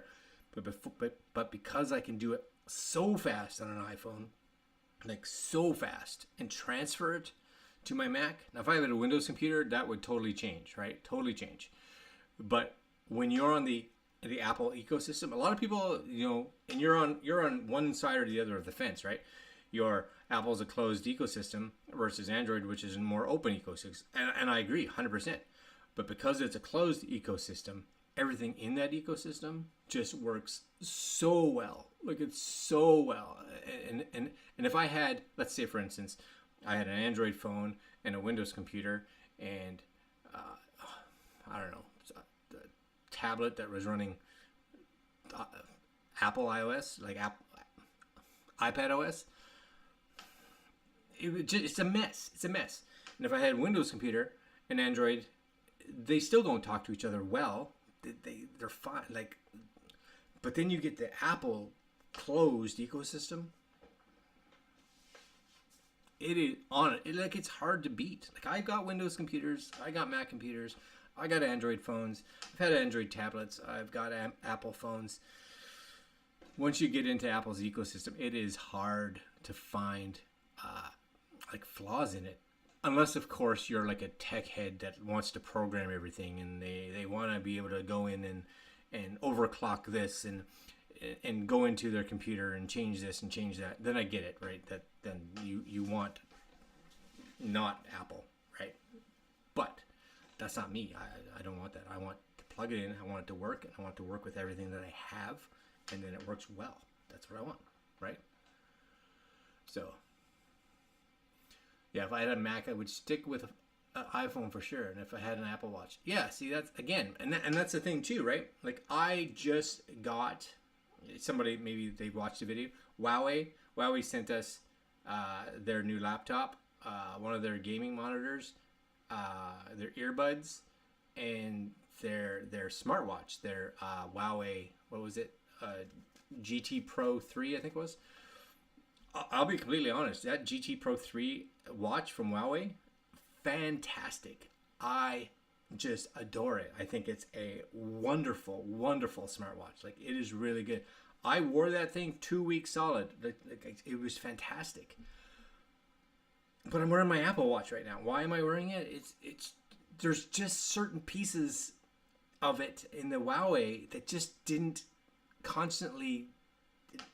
But because I can do it so fast on an iPhone, like so fast, and transfer it to my Mac. Now, if I had a Windows computer, that would totally change, right? Totally change.
But when you're on the Apple ecosystem, a lot of people, and you're on one side or the other of the fence, right? Apple's a closed ecosystem versus Android, which is a more open ecosystem, and I agree 100%. But because it's a closed ecosystem, everything in that ecosystem just works so well. Like, it's so well. And if I had, let's say for instance, I had an Android phone and a Windows computer and I don't know, a tablet that was running Apple iOS, like iPad OS, it's a mess. It's a mess. And if I had a Windows computer and Android, they still don't talk to each other well. They're fine. Like, but then you get the Apple closed ecosystem. It is like it's hard to beat. Like, I've got Windows computers, I got Mac computers, I got Android phones, I've had Android tablets, I've got Apple phones. Once you get into Apple's ecosystem, it is hard to find like flaws in it. Unless, of course, you're like a tech head that wants to program everything and they want to be able to go in and overclock this and go into their computer and change this and change that. Then I get it, right? That then you want not Apple, right? But that's not me. I don't want that. I want to plug it in. I want it to work. And I want it to work with everything that I have. And then it works well. That's what I want, right? So, yeah, if I had a Mac, I would stick with an iPhone for sure. And if I had an Apple Watch, yeah, see, that's, again, and that's the thing too, right? Like, I just got, somebody, maybe they watched the video, Huawei sent us their new laptop, one of their gaming monitors, their earbuds, and their smartwatch, their Huawei, what was it? GT Pro 3, I think it was. I'll be completely honest. That GT Pro 3 watch from Huawei, fantastic. I just adore it. I think it's a wonderful, wonderful smartwatch. Like, it is really good. I wore that thing 2 weeks solid. Like, it was fantastic. But I'm wearing my Apple Watch right now. Why am I wearing it? It's there's just certain pieces of it in the Huawei that just didn't constantly,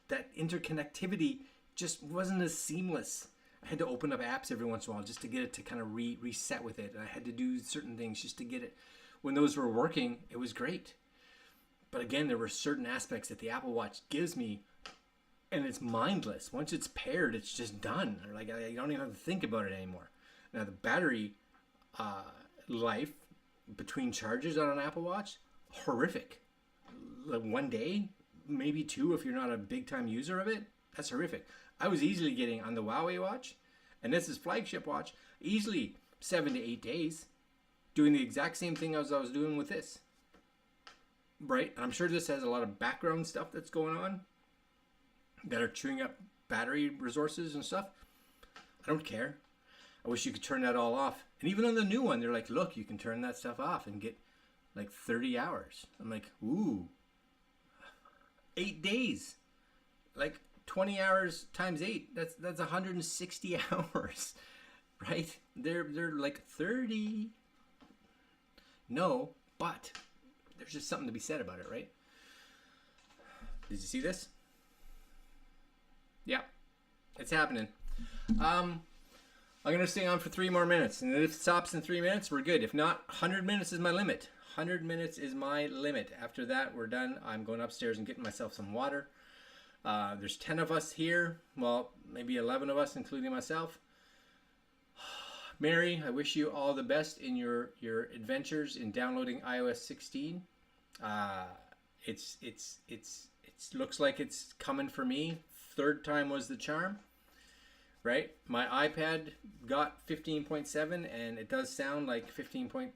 that interconnectivity just wasn't as seamless. I had to open up apps every once in a while just to get it to kind of reset with it. And I had to do certain things just to get it. When those were working, it was great. But again, there were certain aspects that the Apple Watch gives me, and it's mindless. Once it's paired, it's just done. Or like, I don't even have to think about it anymore. Now, the battery life between charges on an Apple Watch, horrific. Like, 1 day, maybe 2 if you're not a big time user of it. That's horrific. I was easily getting on the Huawei watch, and this is flagship watch, easily 7 to 8 days, doing the exact same thing as I was doing with this. Right? And I'm sure this has a lot of background stuff that's going on that are chewing up battery resources and stuff. I don't care. I wish you could turn that all off. And even on the new one, they're like, look, you can turn that stuff off and get like 30 hours. I'm like, ooh, 8 days. Like, 20 hours times 8, that's 160 hours, right? They're like 30. No, but there's just something to be said about it, right? Did you see this? Yeah, it's happening. I'm gonna stay on for 3 more minutes, and if it stops in 3 minutes, we're good. If not, 100 minutes is my limit. 100 minutes is my limit. After that, we're done. I'm going upstairs and getting myself some water. There's 10 of us here. Well, maybe 11 of us, including myself. Mary, I wish you all the best in your adventures in downloading iOS 16. It looks like it's coming for me. 3rd time was the charm, right? My iPad got 15.7, and it does sound like 15.15.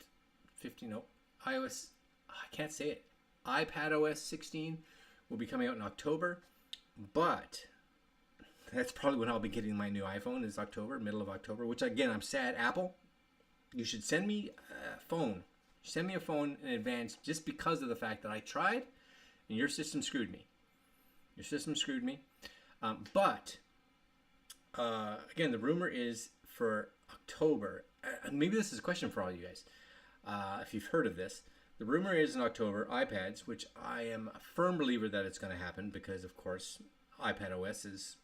No, iOS. I can't say it. iPad OS 16 will be coming out in October. But that's probably when I'll be getting my new iPhone, is October, middle of October, which, again, I'm sad. Apple, you should send me a phone. Send me a phone in advance, just because of the fact that I tried and your system screwed me. Your system screwed me. But again, the rumor is for October. And maybe this is a question for all you guys, if you've heard of this. The rumor is in October, iPads, which I am a firm believer that it's going to happen because, of course, iPad OS is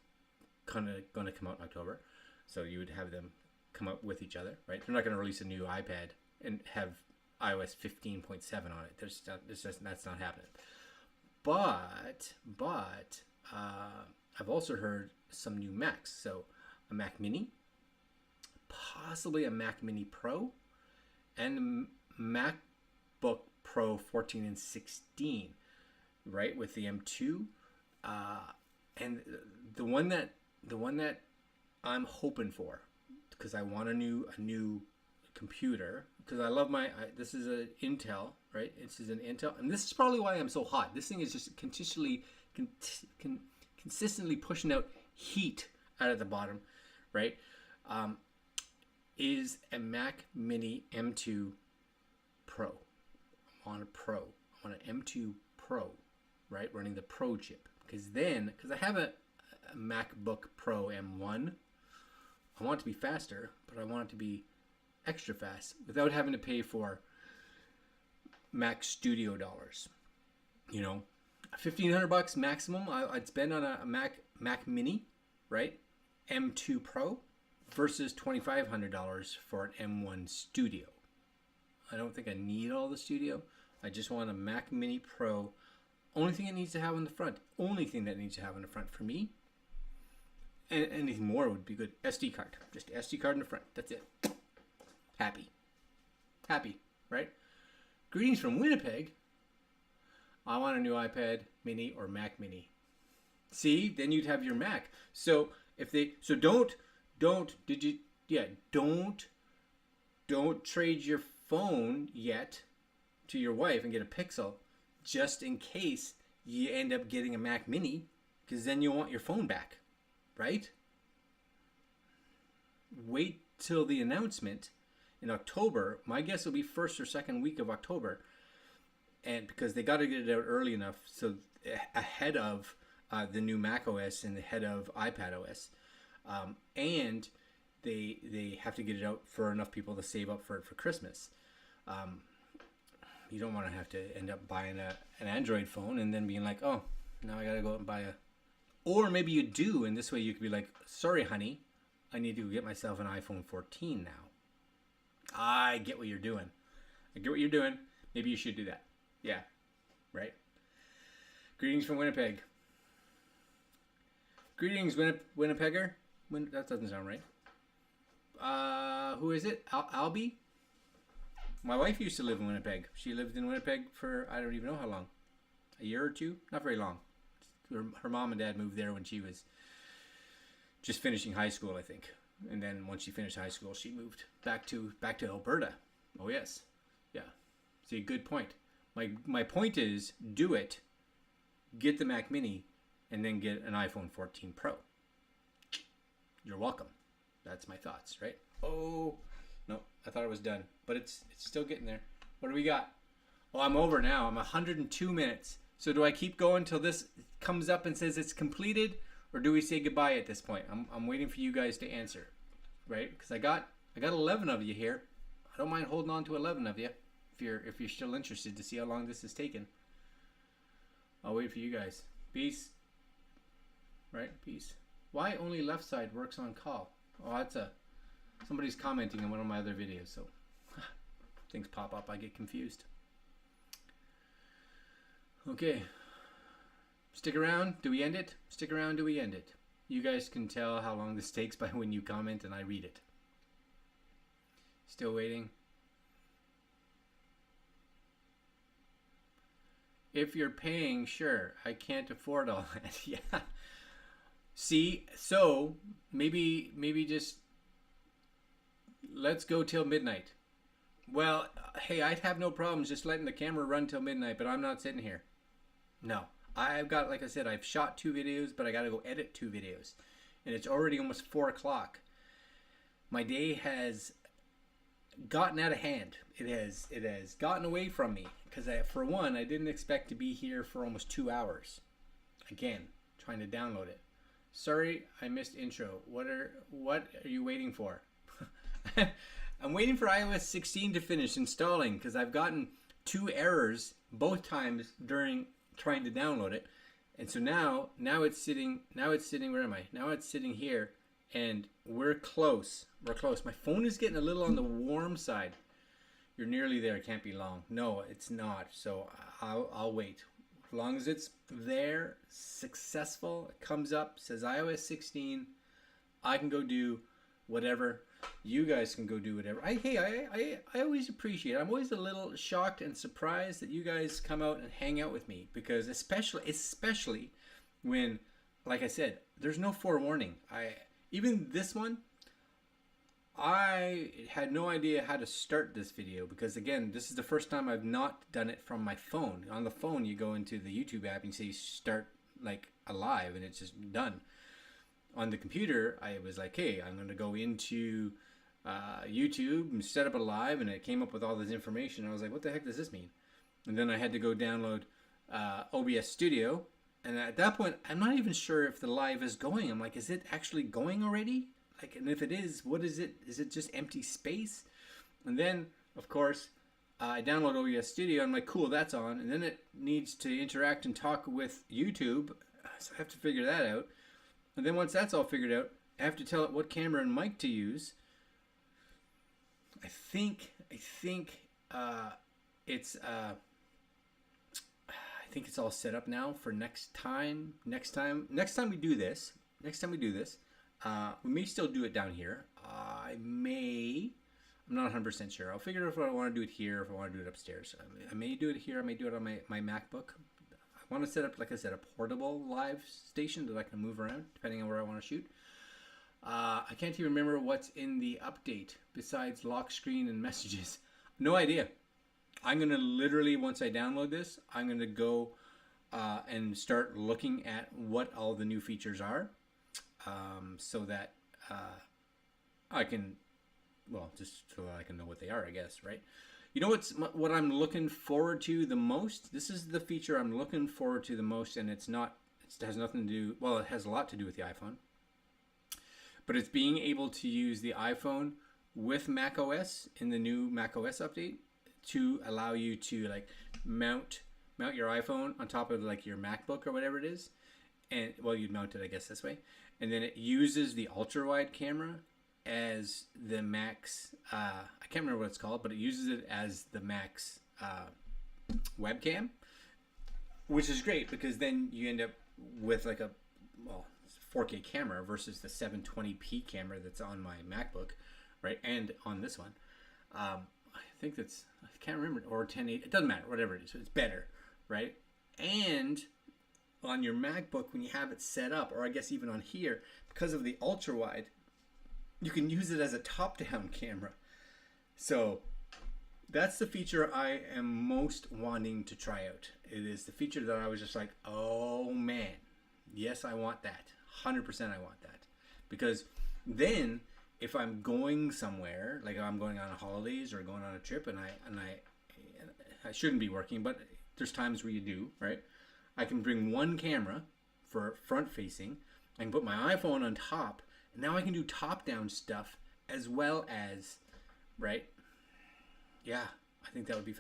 kind of going to come out in October. So you would have them come out with each other, right? They're not going to release a new iPad and have iOS 15.7 on it. That's not happening. But I've also heard some new Macs. So a Mac Mini, possibly a Mac Mini Pro, and a MacBook Pro 14 and 16, right, with the M2. And the one that I'm hoping for, because I want a new computer, because I love this is an Intel, right? This is an Intel, and this is probably why I'm so hot. This thing is just consistently pushing out heat out of the bottom, right? Is a Mac Mini M2 Pro. I want a Pro. I want an M2 Pro, right? Running the Pro chip. Because I have a MacBook Pro M1, I want it to be faster, but I want it to be extra fast without having to pay for Mac Studio dollars. You know, $1,500 maximum I'd spend on a Mac Mini, right? M2 Pro versus $2,500 for an M1 Studio. I don't think I need all the Studio. I just want a Mac Mini Pro. Only thing it needs to have on the front. Only thing that it needs to have on the front for me. And anything more would be good. SD card. Just SD card in the front. That's it. Happy, right? Greetings from Winnipeg. I want a new iPad Mini or Mac Mini. See, then you'd have your Mac. So don't trade your phone yet to your wife and get a Pixel, just in case you end up getting a Mac Mini, because then you want your phone back, right? Wait till the announcement in October. My guess will be first or second week of October, and because they got to get it out early enough, so ahead of the new Mac OS and ahead of iPad OS, and they have to get it out for enough people to save up for it for Christmas. You don't want to have to end up buying an Android phone and then being like, oh, now I got to go out and buy or maybe you do, and this way you could be like, sorry, honey, I need to get myself an iPhone 14 now. I get what you're doing. Maybe you should do that. Yeah, right? Greetings from Winnipeg. Greetings, Winnipegger. That doesn't sound right. Who is it? Albie? My wife used to live in Winnipeg. She lived in Winnipeg for, I don't even know how long. A year or two? Not very long. Her mom and dad moved there when she was just finishing high school, I think. And then once she finished high school, she moved back to Alberta. Oh, yes. Yeah. See, good point. My point is, do it. Get the Mac Mini, and then get an iPhone 14 Pro. You're welcome. That's my thoughts, right? Oh, no, I thought it was done, but it's still getting there. What do we got? Oh, I'm over now. I'm 102 minutes. So do I keep going till this comes up and says it's completed, or do we say goodbye at this point? I'm waiting for you guys to answer, right? Because I got 11 of you here. I don't mind holding on to 11 of you if you're still interested to see how long this has taken. I'll wait for you guys. Peace. Right? Peace. Why only left side works on call? Oh, that's somebody's commenting on one of my other videos, so things pop up, I get confused. Okay. Stick around. Do we end it? Stick around. Do we end it? You guys can tell how long this takes by when you comment and I read it. Still waiting. If you're paying, sure. I can't afford all that. Yeah. See, so maybe just let's go till midnight. Well, hey, I'd have no problems just letting the camera run till midnight, but I'm not sitting here. No. I've got, like I said, I've shot 2 videos, but I got to go edit 2 videos. And it's already almost 4 o'clock. My day has gotten out of hand. It has gotten away from me. Because for one, I didn't expect to be here for almost 2 hours. Again, trying to download it. Sorry, I missed intro. What are you waiting for? I'm waiting for iOS 16 to finish installing because I've gotten 2 errors both times during trying to download it. And so now it's sitting, where am I? Now it's sitting here, and we're close. My phone is getting a little on the warm side. You're nearly there. It can't be long. No, it's not. So I'll wait. As long as it's there, successful, it comes up, says iOS 16, I can go do whatever. You guys can go do whatever. I always appreciate it. I'm always a little shocked and surprised that you guys come out and hang out with me, because especially when, like I said, there's no forewarning. Even this one, I had no idea how to start this video, because again, this is the first time I've not done it from my phone. On the phone, you go into the YouTube app and you say start like alive, and it's just done. On the computer, I was like, hey, I'm going to go into YouTube and set up a live, and it came up with all this information. I was like, what the heck does this mean? And then I had to go download OBS Studio, and at that point, I'm not even sure if the live is going. I'm like, is it actually going already? Like, and if it is, what is it? Is it just empty space? And then, of course, I download OBS Studio. I'm like, cool, that's on. And then it needs to interact and talk with YouTube. So I have to figure that out. And then once that's all figured out, I have to tell it what camera and mic to use. I think it's all set up now for next time we do this. We may still do it down here. I'm not 100% sure. I'll figure out if I want to do it here, or if I want to do it upstairs. I may do it here. I may do it on my MacBook. I want to set up, like I said, a portable live station that I can move around depending on where I want to shoot. I can't even remember what's in the update besides lock screen and messages. No idea. I'm going to literally, once I download this, I'm going to go and start looking at what all the new features are. So that I can, just so that I can know what they are, I guess, right? You know what I'm looking forward to the most? This is the feature I'm looking forward to the most, and it has nothing to do, well, it has a lot to do with the iPhone, but it's being able to use the iPhone with macOS in the new macOS update to allow you to like mount your iPhone on top of like your MacBook or whatever it is. And well, you'd mount it, I guess, this way, and then it uses the ultra wide camera as the Mac's. I can't remember what it's called, but it uses it as the Mac's webcam, which is great because then you end up with like a 4K camera versus the 720p camera that's on my MacBook, right? And on this one, I think I can't remember, or 1080. It doesn't matter, whatever it is. It's better, right? And on your MacBook, when you have it set up, or I guess even on here, because of the ultra wide, you can use it as a top-down camera. So that's the feature I am most wanting to try out. It is the feature that I was just like, oh man, yes, I want that. 100% I want that. Because then if I'm going somewhere, like I'm going on holidays or going on a trip, and I shouldn't be working, but there's times where you do, right? I can bring one camera for front facing. I can put my iPhone on top, and now I can do top-down stuff as well as, right? Yeah, I think that would be.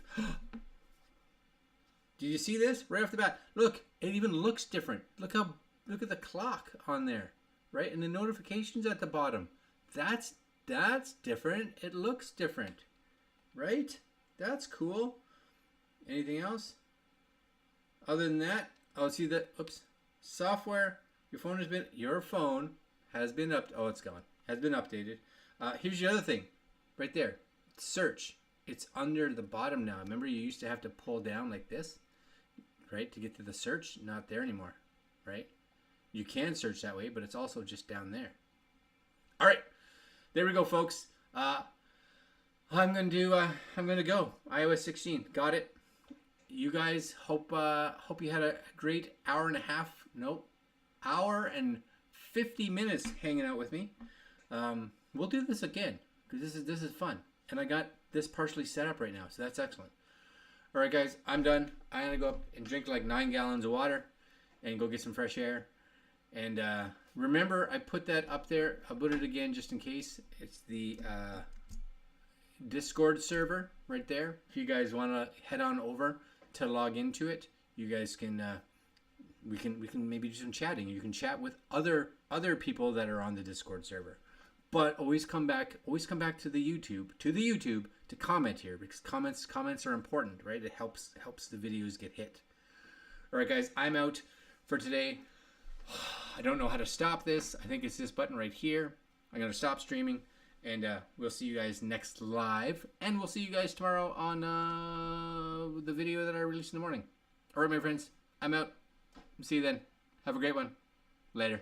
Did you see this right off the bat? Look, it even looks different. Look at the clock on there, right? And the notifications at the bottom. That's different. It looks different, right? That's cool. Anything else? Other than that, I'll see that. Oops. Software. Your phone has been it's gone. Has been updated. Here's the other thing, right there. Search. It's under the bottom now. Remember, you used to have to pull down like this, right, to get to the search. Not there anymore, right? You can search that way, but it's also just down there. All right, there we go, folks. I'm gonna go. iOS 16. Got it. You guys, hope you had a great hour and 50 minutes hanging out with me. We'll do this again because this is fun, and I got this partially set up right now, so that's excellent. All right, guys, I'm done. I'm gonna go up and drink like 9 gallons of water and go get some fresh air. And remember, I put that up there. I'll put it again just in case. It's the Discord server. right there. If you guys want to head on over to log into it, you guys can. We can maybe do some chatting. You can chat with other people that are on the Discord server. But always come back to the YouTube to comment here, because comments are important, right? It helps the videos get hit. All right, guys, I'm out for today. I don't know how to stop this. I think it's this button right here. I'm gonna stop streaming, and we'll see you guys next live, and we'll see you guys tomorrow on the video that I release in the morning. All right, my friends, I'm out. See you then. Have a great one. Later.